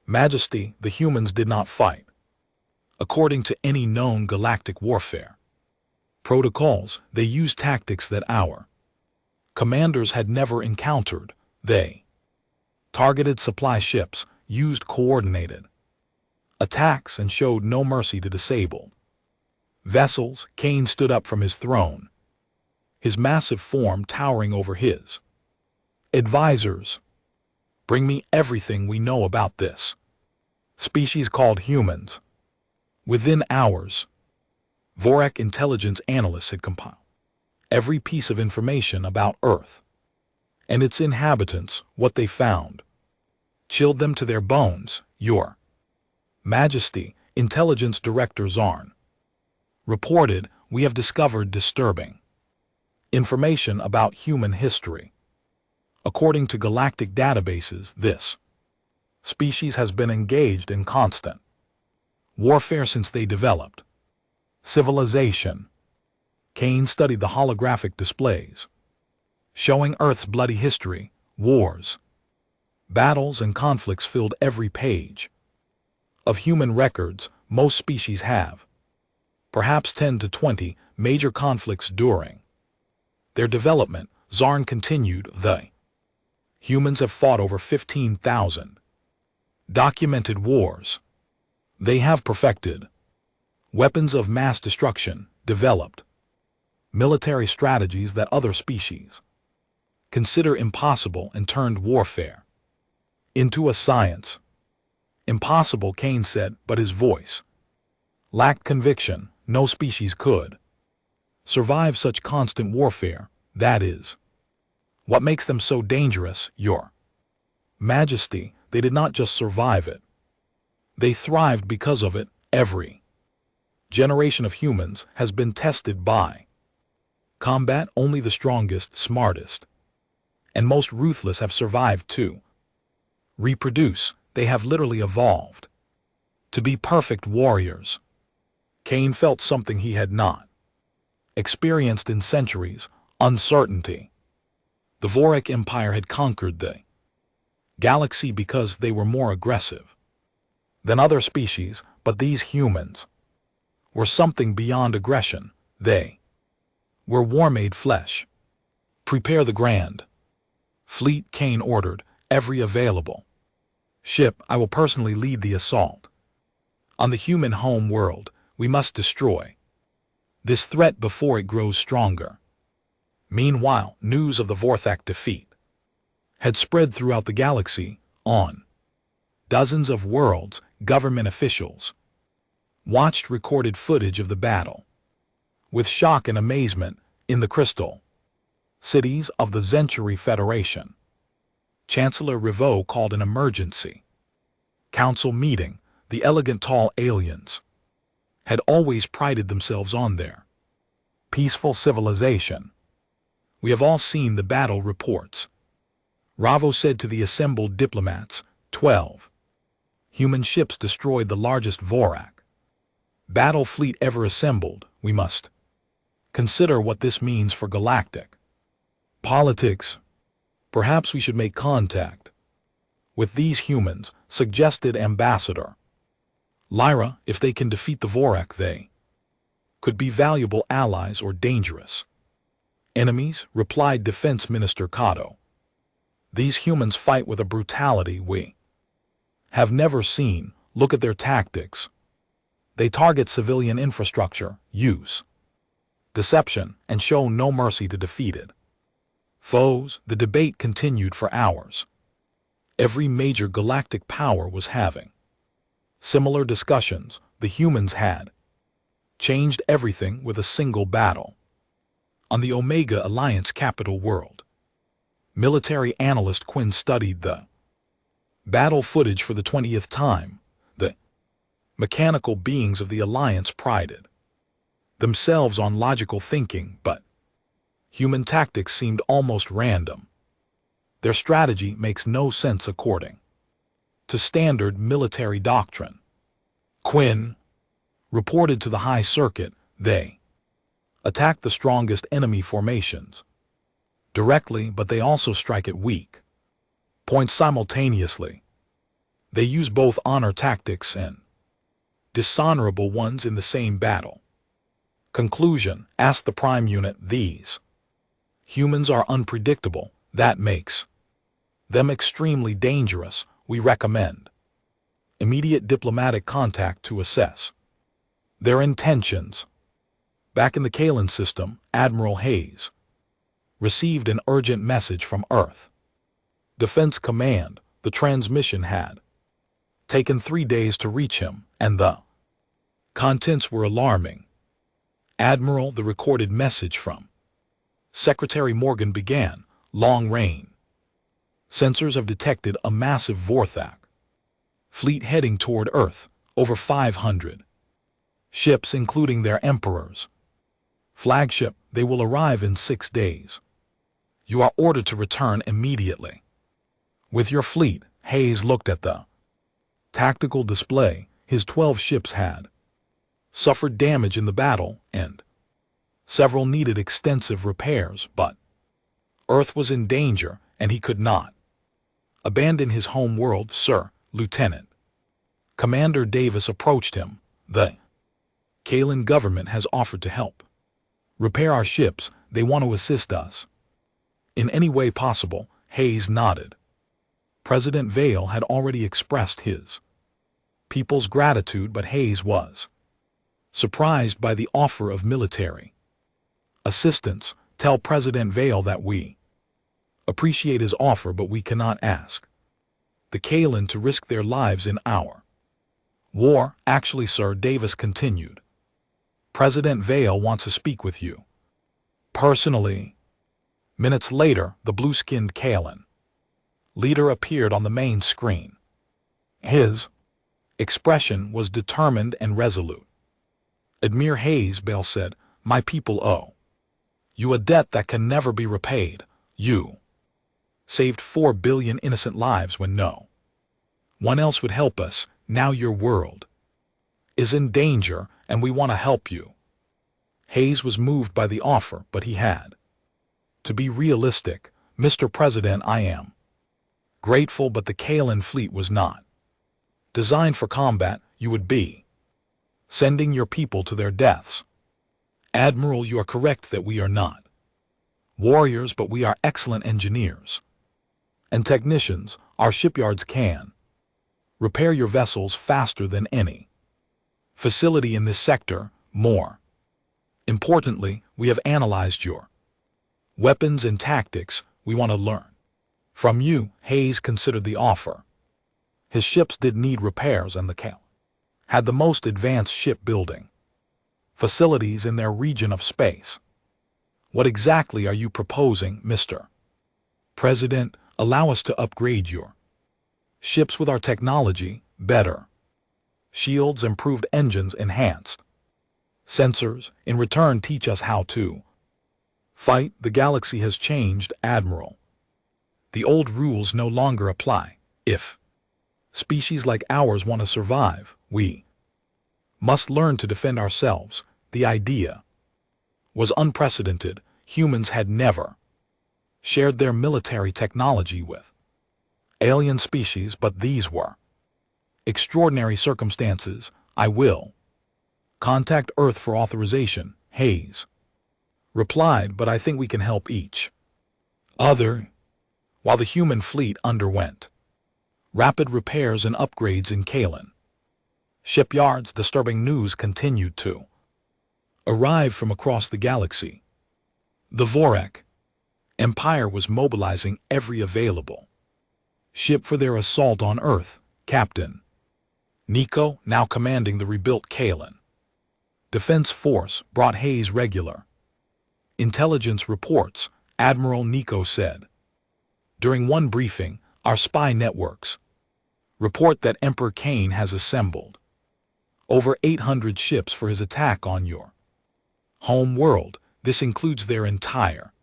Majesty, the humans did not fight according to any known galactic warfare protocols. They used tactics that our commanders had never encountered. They targeted supply ships, used coordinated attacks, and showed no mercy to disabled vessels. Kane stood up from his throne, his massive form towering over his advisors. Bring me everything we know about this species called humans. Within hours, Vorak intelligence analysts had compiled every piece of information about Earth and its inhabitants. What they found chilled them to their bones. Your Majesty, Intelligence Director Zarn reported, we have discovered disturbing information about human history. According to galactic databases, this species has been engaged in constant warfare since they developed civilization. Kane studied the holographic displays, showing Earth's bloody history. Wars, battles, and conflicts filled every page of human records. Most species have perhaps 10 to 20 major conflicts during their development. Zarn continued, the humans have fought over 15,000 documented wars. They have perfected weapons of mass destruction, developed military strategies that other species consider impossible, and turned warfare into a science. Impossible, Kane said, but his voice lacked conviction. No species could survive such constant warfare. That is what makes them so dangerous. Your Majesty, they did not just survive it. They thrived because of it. Every generation of humans has been tested by combat. Only the strongest, smartest, and most ruthless have survived to reproduce. They have literally evolved to be perfect warriors. Kane felt something he had not experienced in centuries: uncertainty. The Vorak Empire had conquered the galaxy because they were more aggressive than other species, but these humans were something beyond aggression. They were war-made flesh. Prepare the Grand Fleet, Kane ordered. Every available ship. I will personally lead the assault on the human home world. We must destroy this threat before it grows stronger. Meanwhile, news of the Vorthak defeat had spread throughout the galaxy. On dozens of worlds, government officials watched recorded footage of the battle with shock and amazement. In the crystal cities of the Zenturi Federation, Chancellor Rivaux called an emergency council meeting. The elegant tall aliens had always prided themselves on their peaceful civilization. We have all seen the battle reports, Ravo said to the assembled diplomats. 12 human ships destroyed the largest Vorak battle fleet ever assembled. We must consider what this means for galactic politics. Perhaps we should make contact with these humans, suggested Ambassador Lyra. If they can defeat the Vorak, they could be valuable allies or dangerous enemies, replied Defense Minister Kato. These humans fight with a brutality we have never seen. Look at their tactics. They target civilian infrastructure, use deception, and show no mercy to defeated foes. The debate continued for hours. Every major galactic power was having similar discussions. The humans had changed everything with a single battle on the Omega Alliance capital world. Military analyst Quinn studied the battle footage for the 20th time. The mechanical beings of the Alliance prided themselves on logical thinking, but human tactics seemed almost random. Their strategy makes no sense according to standard military doctrine. Quinn reported to the High Circuit they attack the strongest enemy formations directly, but they also strike at weak points simultaneously. They use both honor tactics and dishonorable ones in the same battle. Conclusion, asked the Prime Unit, these humans are unpredictable. That makes them extremely dangerous. We recommend immediate diplomatic contact to assess their intentions. Back in the Kalan system, Admiral Hayes received an urgent message from Earth Defense Command. The transmission had taken 3 days to reach him, and the contents were alarming. Admiral, the recorded message from Secretary Morgan began. Long range sensors have detected a massive Vorthak fleet heading toward Earth, over 500 ships including their Emperor's flagship. They will arrive in 6 days. You are ordered to return immediately with your fleet. Hayes looked at the tactical display. His 12 ships had suffered damage in the battle, and several needed extensive repairs, but Earth was in danger, and he could not abandon his home world. Sir, Lieutenant Commander Davis approached him. The Kalan government has offered to help repair our ships. They want to assist us in any way possible. Hayes nodded. President Vale had already expressed his people's gratitude, but Hayes was surprised by the offer of military assistance. Tell President Vale that we appreciate his offer, but we cannot ask the Kalan to risk their lives in our war. Actually, sir, Davis continued, President Vale wants to speak with you personally. Minutes later, the blue-skinned Kalan leader appeared on the main screen. His expression was determined and resolute. Admiral Hayes, Bale said, my people owe you a debt that can never be repaid. You saved 4 billion innocent lives when no one else would help us. Now your world is in danger, and we want to help you. Hayes was moved by the offer, but he had to be realistic. Mr. President, I am grateful, but the Kalan fleet was not designed for combat. You would be sending your people to their deaths. Admiral, you are correct that we are not warriors, but we are excellent engineers and technicians. Our shipyards can repair your vessels faster than any facility in this sector. More importantly, we have analyzed your weapons and tactics. We want to learn from you. Hayes considered the offer. His ships did need repairs, and the Kalan had the most advanced shipbuilding facilities in their region of space. What exactly are you proposing, Mr. President? Allow us to upgrade your ships with our technology, better shields, improved engines, enhanced sensors. In return, teach us how to fight. The galaxy has changed, Admiral. The old rules no longer apply. If species like ours want to survive, we must learn to defend ourselves. The idea was unprecedented. Humans had never shared their military technology with alien species, but these were extraordinary circumstances. I will contact Earth for authorization, Hayes replied, but I think we can help each other. While the human fleet underwent rapid repairs and upgrades in Kalan shipyards, disturbing news continued to arrive from across the galaxy. The Vorek Empire was mobilizing every available ship for their assault on Earth. Captain Nico, now commanding the rebuilt Kalan Defense Force, brought Hayes regular intelligence reports. Admiral Nico said during one briefing, our spy networks report that Emperor Kane has assembled over 800 ships for his attack on your home world. This includes their entire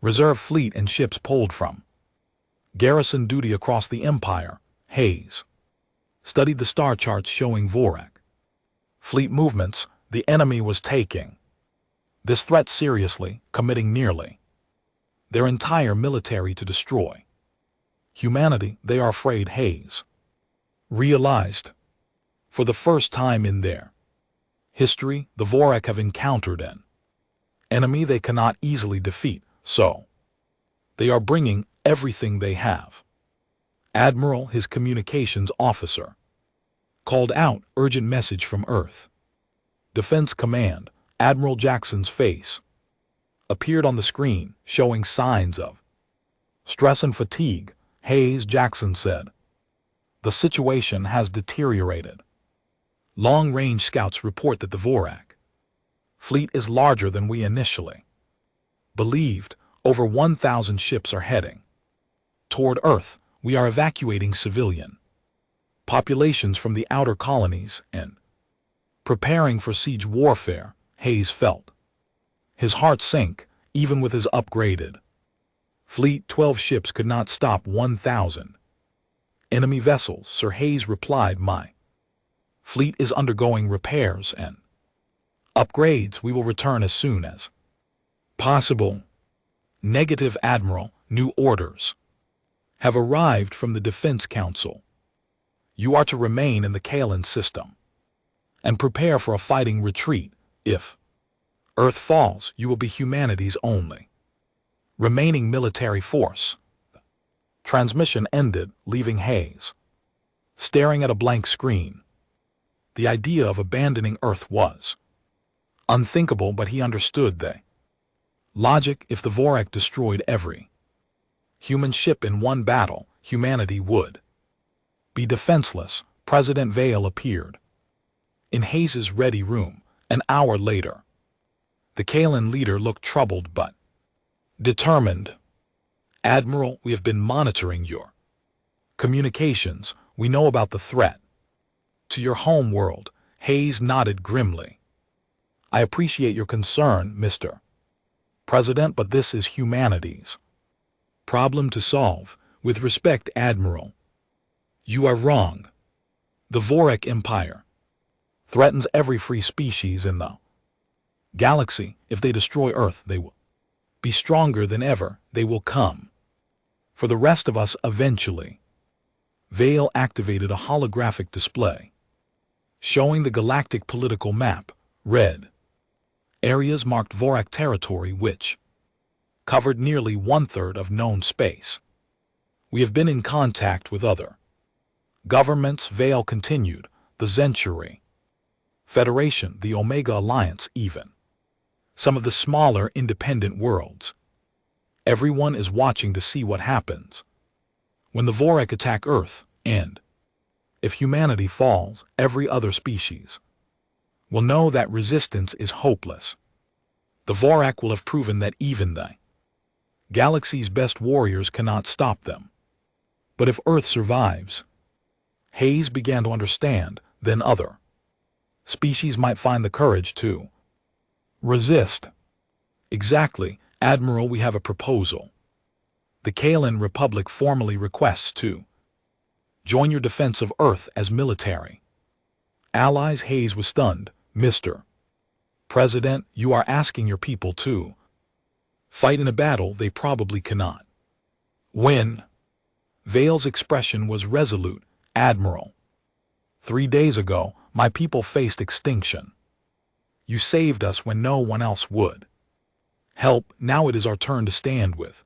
reserve fleet and ships pulled from garrison duty across the Empire. Hayes studied the star charts showing Vorak fleet movements the enemy was taking this threat seriously, committing nearly their entire military to destroy humanity. They are afraid. Hayes realized for the first time in their history the Vorak have encountered an enemy they cannot easily defeat, so they are bringing everything they have. Admiral, his communications officer, called out urgent message from Earth Defense Command. Admiral Jackson's face appeared on the screen, showing signs of stress and fatigue. Hayes, Jackson said, the situation has deteriorated. Long-range scouts report that the Vorak fleet is larger than we initially believed. Over 1,000 ships are heading toward Earth. We are evacuating civilian populations from the outer colonies and preparing for siege warfare. Hayes felt his heart sink. Even with his upgraded fleet, 12 ships could not stop 1,000 enemy vessels. Sir, Hayes replied, my fleet is undergoing repairs and upgrades. We will return as soon as possible. Negative, Admiral. New orders have arrived from the Defense Council. You are to remain in the Kalan system and prepare for a fighting retreat. If Earth falls, you will be humanity's only remaining military force. Transmission ended, leaving Hayes staring at a blank screen. The idea of abandoning Earth was unthinkable, but he understood the logic. If the Vorak destroyed every human ship in one battle, humanity would be defenseless. President Vale appeared in Hayes's ready room an hour later. The Kalan leader looked troubled but determined. Admiral, we have been monitoring your communications. We know about the threat to your home world. Hayes nodded grimly. I appreciate your concern, Mr. President, but this is humanity's problem to solve. With respect, Admiral, you are wrong. The Vorak Empire threatens every free species in the galaxy. If they destroy Earth, they will be stronger than ever. They will come for the rest of us eventually. Vale activated a holographic display showing the galactic political map. Red areas marked Vorak territory, which covered nearly 1/3 of known space. We have been in contact with other governments, Vale continued, the Zenturi Federation, the Omega Alliance, even some of the smaller independent worlds. Everyone is watching to see what happens when the Vorak attack Earth, and if humanity falls, every other species will know that resistance is hopeless. The Vorak will have proven that even the galaxy's best warriors cannot stop them. But if Earth survives, Hayes began to understand, then other species might find the courage to resist. Exactly, Admiral, we have a proposal. The Kalan Republic formally requests to join your defense of Earth as military allies. Hayes was stunned. Mr. President, you are asking your people to fight in a battle they probably cannot win. Vale's expression was resolute. Admiral, 3 days ago, my people faced extinction. You saved us when no one else would help. Now it is our turn to stand with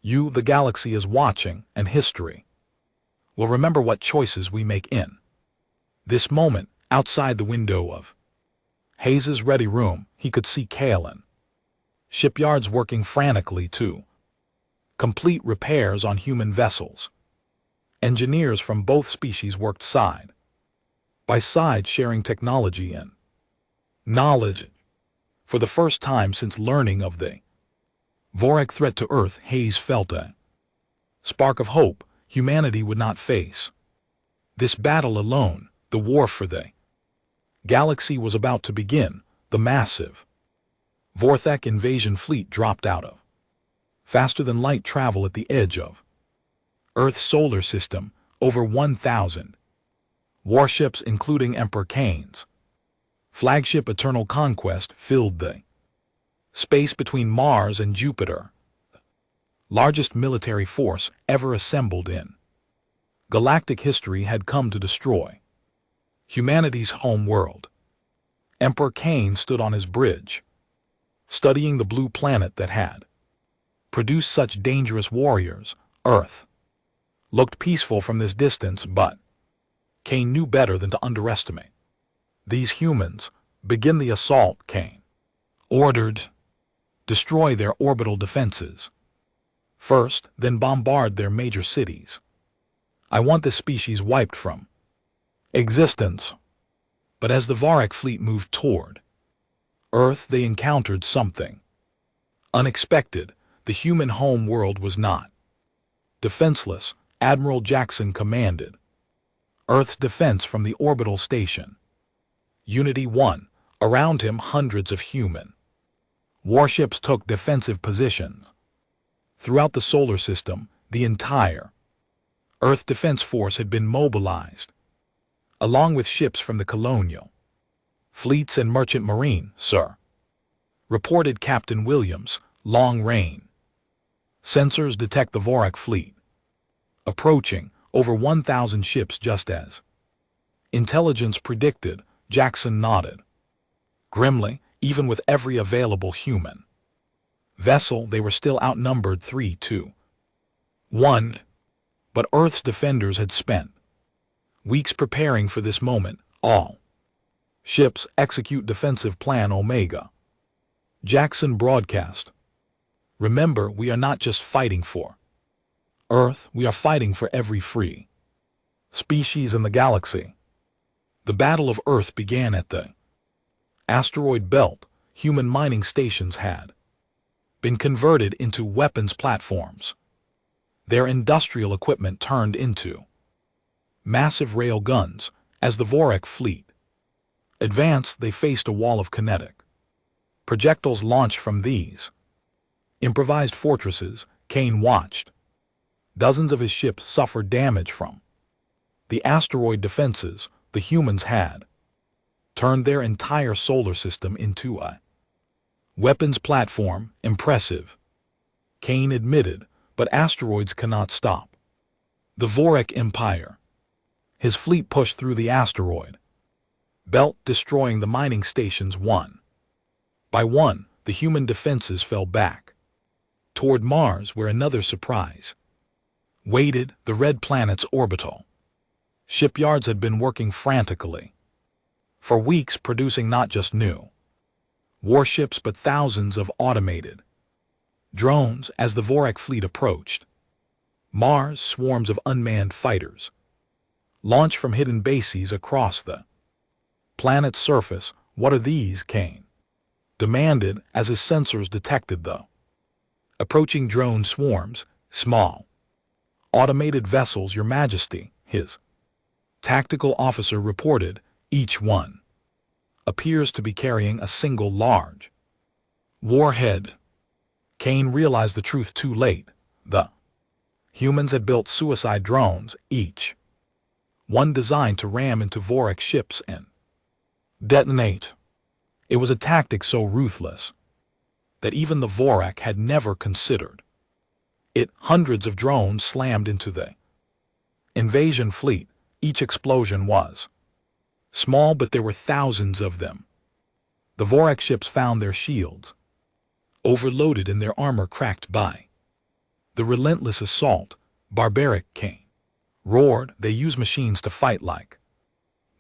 you. The galaxy is watching, and history will remember what choices we make in this moment. Outside the window of Hayes's ready room, he could see Kalan shipyards working frantically to complete repairs on human vessels. Engineers from both species worked side by side, sharing technology and knowledge. For the first time since learning of the Vorak threat to Earth, Hayes felt a spark of hope. Humanity would not face this battle alone. The war for the galaxy was about to begin. The massive Vorthak invasion fleet dropped out of faster-than-light travel at the edge of Earth's solar system. Over 1,000 Warships including Emperor Kane's flagship Eternal Conquest filled the space between Mars and Jupiter, the largest military force ever assembled in galactic history had come to destroy humanity's home world. Emperor Kane stood on his bridge, studying the blue planet that had produced such dangerous warriors. Earth looked peaceful from this distance, but Kane knew better than to underestimate these humans. Begin the assault, Kane ordered. Destroy their orbital defenses first, then bombard their major cities. I want this species wiped from existence. But as the Varak fleet moved toward Earth, they encountered something unexpected. The human home world was not defenseless. Admiral Jackson commanded Earth's defense from the orbital station Unity 1. Around him, hundreds of human warships took defensive positions. Throughout the solar system, the entire Earth Defense Force had been mobilized, along with ships from the colonial fleets and merchant marine, sir, reported Captain Williams. Long range sensors detect the Vorak fleet approaching, over 1,000 ships, just as intelligence predicted. Jackson nodded grimly. Even with every available human vessel, they were still outnumbered 3-1. But Earth's defenders had spent weeks preparing for this moment. All ships execute defensive plan Omega. Jackson broadcast. Remember, we are not just fighting for Earth, we are fighting for every free species in the galaxy. The Battle of Earth began at the asteroid belt. Human mining stations had been converted into weapons platforms. Their industrial equipment turned into massive rail guns. As the Vorak fleet advanced, they faced a wall of kinetic projectiles launched from these improvised fortresses. Kane watched dozens of his ships suffer damage from the asteroid defenses. The humans had turned their entire solar system into a weapons platform. Impressive, Kane admitted, but asteroids cannot stop the Vorak Empire. His fleet pushed through the asteroid belt, destroying the mining stations one by one. The human defenses fell back toward Mars, where another surprise waited. The red planet's orbital shipyards had been working frantically for weeks, producing not just new warships but thousands of automated drones. As the Vorak fleet approached Mars, swarms of unmanned fighters launched from hidden bases across the planet's surface. What are these? Kane demanded as his sensors detected the approaching drone swarms. Small automated vessels, Your Majesty, his tactical officer reported. Each one appears to be carrying a single large warhead. Kane realized the truth too late. The humans had built suicide drones, each one designed to ram into Vorak ships and detonate. It was a tactic so ruthless that even the Vorak had never considered it. Hundreds of drones slammed into the invasion fleet. Each explosion was small, but there were thousands of them. The Vorak ships found their shields overloaded and their armor cracked by the relentless assault. Barbaric, Kane roared. They use machines to fight like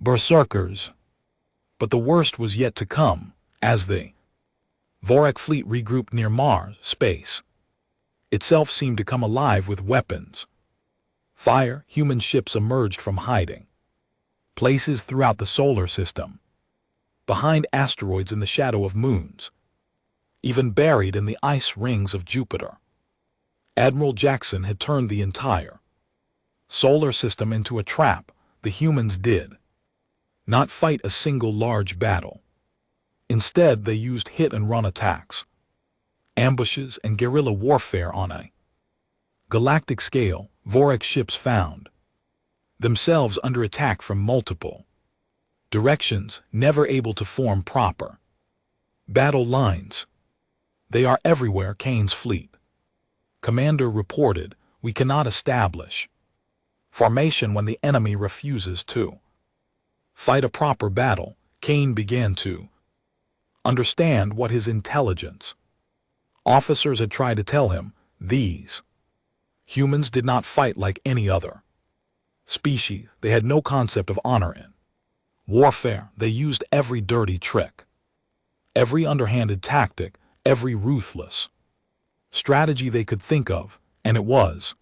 berserkers. But the worst was yet to come. As the Vorak fleet regrouped near Mars, space itself seemed to come alive with weapons fire. Human ships emerged from hiding places throughout the solar system, behind asteroids, in the shadow of moons, even buried in the ice rings of Jupiter. Admiral Jackson had turned the entire solar system into a trap. The humans did not fight a single large battle. Instead, they used hit-and-run attacks, ambushes, and guerrilla warfare on a galactic scale. Vorak ships found themselves under attack from multiple directions, never able to form proper battle lines. They are everywhere, Kane's fleet commander reported. We cannot establish formation when the enemy refuses to fight a proper battle. Kane began to understand what his intelligence officers had tried to tell him. These humans did not fight like any other species. They had no concept of honor in warfare. They used every dirty trick, every underhanded tactic, every ruthless strategy they could think of, and it was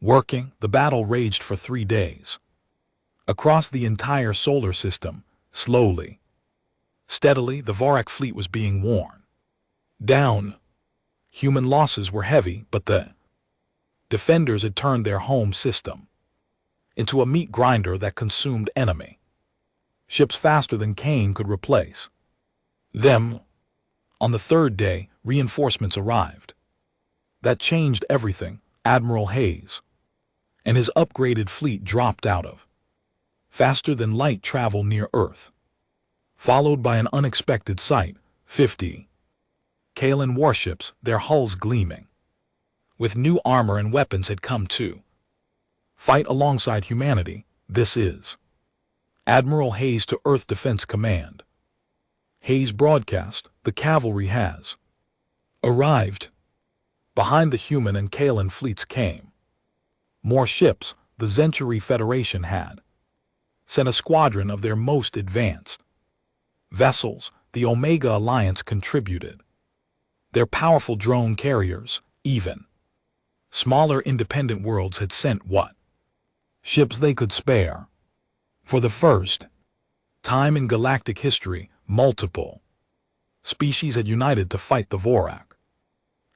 working. The battle raged for 3 days. Across the entire solar system, slowly, steadily, the Vorak fleet was being worn down. Human losses were heavy, but the defenders had turned their home system into a meat grinder that consumed enemy ships faster than Kane could replace them. On the 3rd day, reinforcements arrived. That changed everything. Admiral Hayes and his upgraded fleet dropped out of faster-than-light travel near Earth, followed by an unexpected sight: 50 Kalan warships, their hulls gleaming with new armor and weapons, had come to fight alongside humanity. This is Admiral Hayes to Earth Defense Command. Hayes broadcast, the cavalry has arrived. Behind the human and Kalan fleets came more ships. The Century Federation had sent a squadron of their most advanced vessels. The Omega Alliance contributed their powerful drone carriers. Even smaller independent worlds had sent what ships they could spare. For the first time in galactic history, multiple species had united to fight the Vorak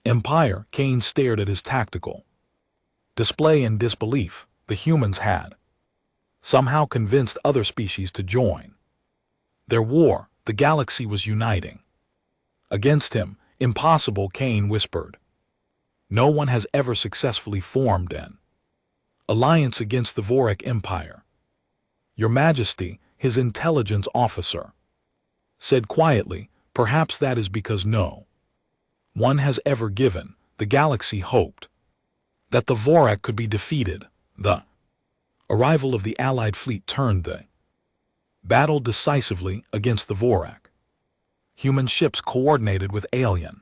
Empire. Kane stared at his tactical display in disbelief. The humans had somehow convinced other species to join their war. The galaxy was uniting against him. Impossible, Kane whispered. No one has ever successfully formed an alliance against the Vorak Empire. Your Majesty, his intelligence officer said quietly. Perhaps that is because no one has ever given the galaxy hoped that the Vorak could be defeated. The arrival of the Allied fleet turned the battle decisively against the Vorak. Human ships coordinated with alien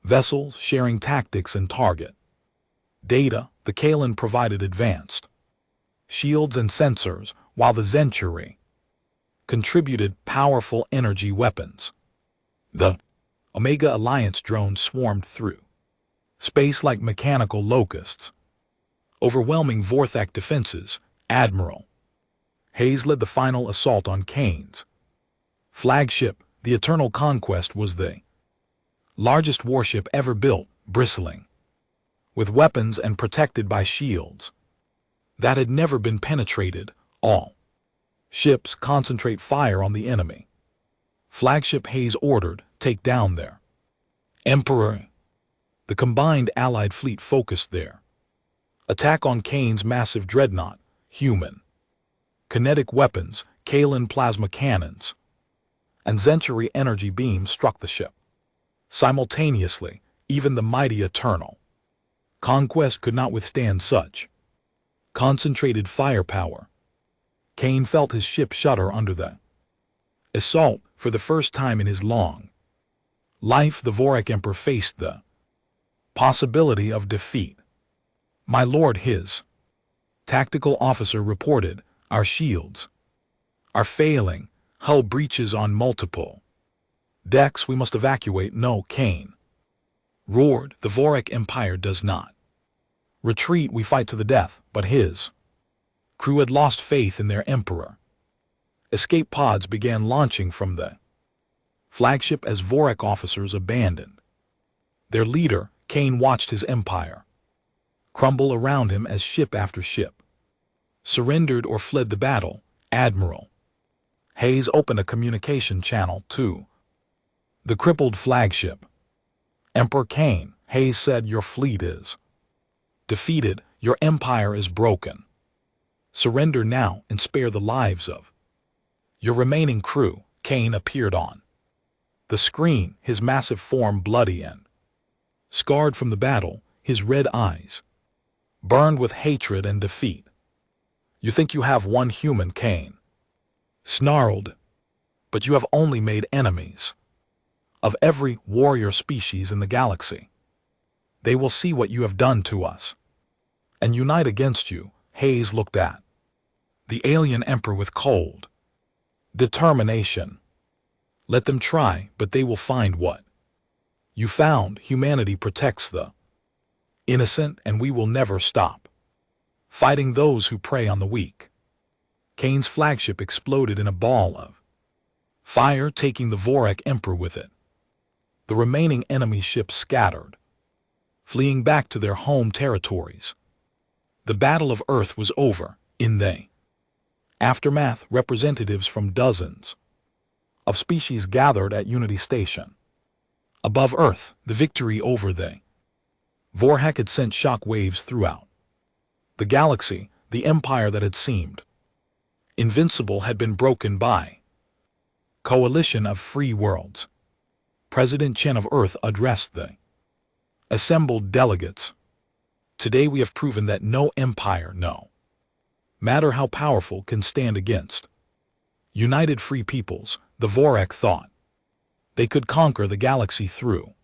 vessels, sharing tactics and target data. The Kalan provided advanced shields and sensors, while the Century contributed powerful energy weapons. The Omega Alliance drones swarmed through space like mechanical locusts, overwhelming Vorthak defenses. Admiral Hayes led the final assault on Kane's flagship. The Eternal Conquest was the largest warship ever built, bristling with weapons and protected by shields that had never been penetrated. All ships concentrate fire on the enemy. Flagship Hayes ordered, take down their Emperor. The combined Allied fleet focused their attack on Kane's massive dreadnought. Human kinetic weapons, Kalan plasma cannons, and Century energy beams struck the ship simultaneously. Even the mighty Eternal Conquest could not withstand such concentrated firepower. Kane felt his ship shudder under the assault. For the first time in his long life, the Vorak Emperor faced the possibility of defeat. My lord, his tactical officer reported, our shields are failing. Hull breaches on multiple decks. We must evacuate. No, Kane roared. The Vorak Empire does not retreat. We fight to the death. But his crew had lost faith in their emperor. Escape pods began launching from the flagship as Vorak officers abandoned their leader. Kane watched his empire crumble around him as ship after ship surrendered or fled the battle. Admiral Hayes opened a communication channel to the crippled flagship. Emperor Kane, Hayes said, your fleet is defeated. Your empire is broken. Surrender now and spare the lives of your remaining crew. Kane appeared on the screen, his massive form bloody and scarred from the battle, his red eyes burned with hatred and defeat. You think you have one human, Kane snarled, but you have only made enemies of every warrior species in the galaxy. They will see what you have done to us and unite against you. Hayes looked at the alien emperor with cold determination. Let them try, but they will find what you found. Humanity protects the innocent, and we will never stop fighting those who prey on the weak. Kane's flagship exploded in a ball of fire, taking the Vorak Emperor with it. The remaining enemy ships scattered, fleeing back to their home territories. The Battle of Earth was over. In the aftermath, representatives from dozens of species gathered at Unity Station. Above Earth, the victory over the Vorak had sent shock waves throughout the galaxy. The empire that had seemed invincible had been broken by coalition of free worlds. President Chen of Earth addressed the assembled delegates. Today we have proven that no empire, no matter how powerful, can stand against united free peoples. The Vorak thought they could conquer the galaxy through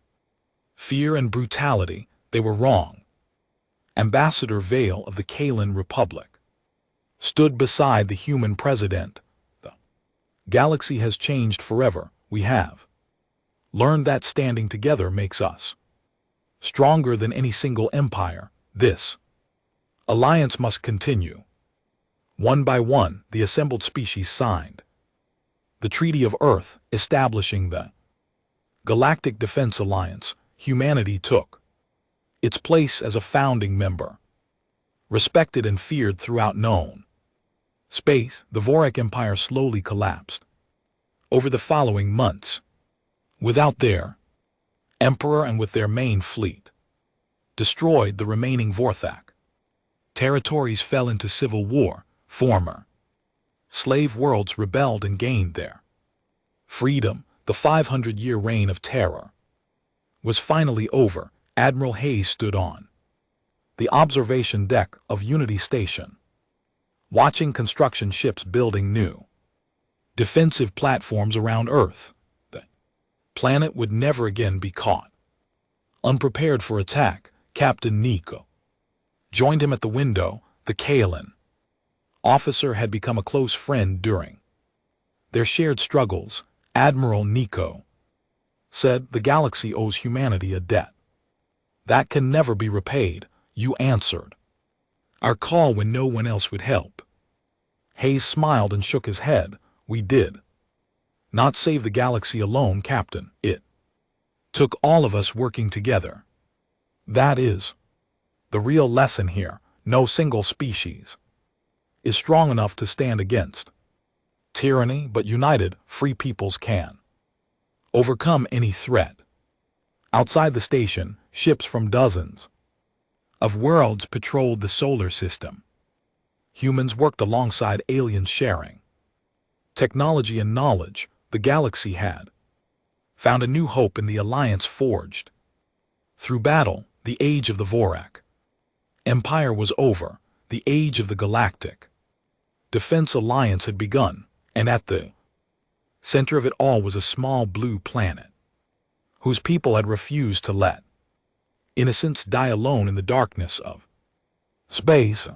fear and brutality. They were wrong. Ambassador Vale of the Kalan Republic stood beside the human president. The galaxy has changed forever. We have learned that standing together makes us stronger than any single empire. This alliance must continue. One by one, the assembled species signed the Treaty of Earth, establishing the Galactic Defense Alliance. Humanity took its place as a founding member, respected and feared throughout known space. The Vorak Empire slowly collapsed over the following months. Without their emperor and with their main fleet destroyed, the remaining Vorthak territories fell into civil war. Former slave worlds rebelled and gained their freedom. The 500-year reign of terror was finally over. Admiral Hayes stood on the observation deck of Unity Station, watching construction ships building new defensive platforms around Earth. The planet would never again be caught unprepared for attack. Captain Nico joined him at the window. The Kalan officer had become a close friend during their shared struggles. Admiral Nico said, "The galaxy owes humanity a debt that can never be repaid." You answered our call when no one else would help. Hayes smiled and shook his head. We did not save the galaxy alone, Captain. It took all of us working together. That is the real lesson here. No single species is strong enough to stand against tyranny, but united, free peoples can overcome any threat. Outside the station, ships from dozens of worlds patrolled the solar system. Humans worked alongside aliens, sharing technology and knowledge. The galaxy had found a new hope in the alliance forged through battle. The age of the Vorak Empire was over. The age of the Galactic Defense Alliance had begun, and at the center of it all was a small blue planet whose people had refused to let innocents die alone in the darkness of space.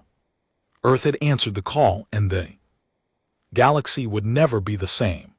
Earth had answered the call, and the galaxy would never be the same.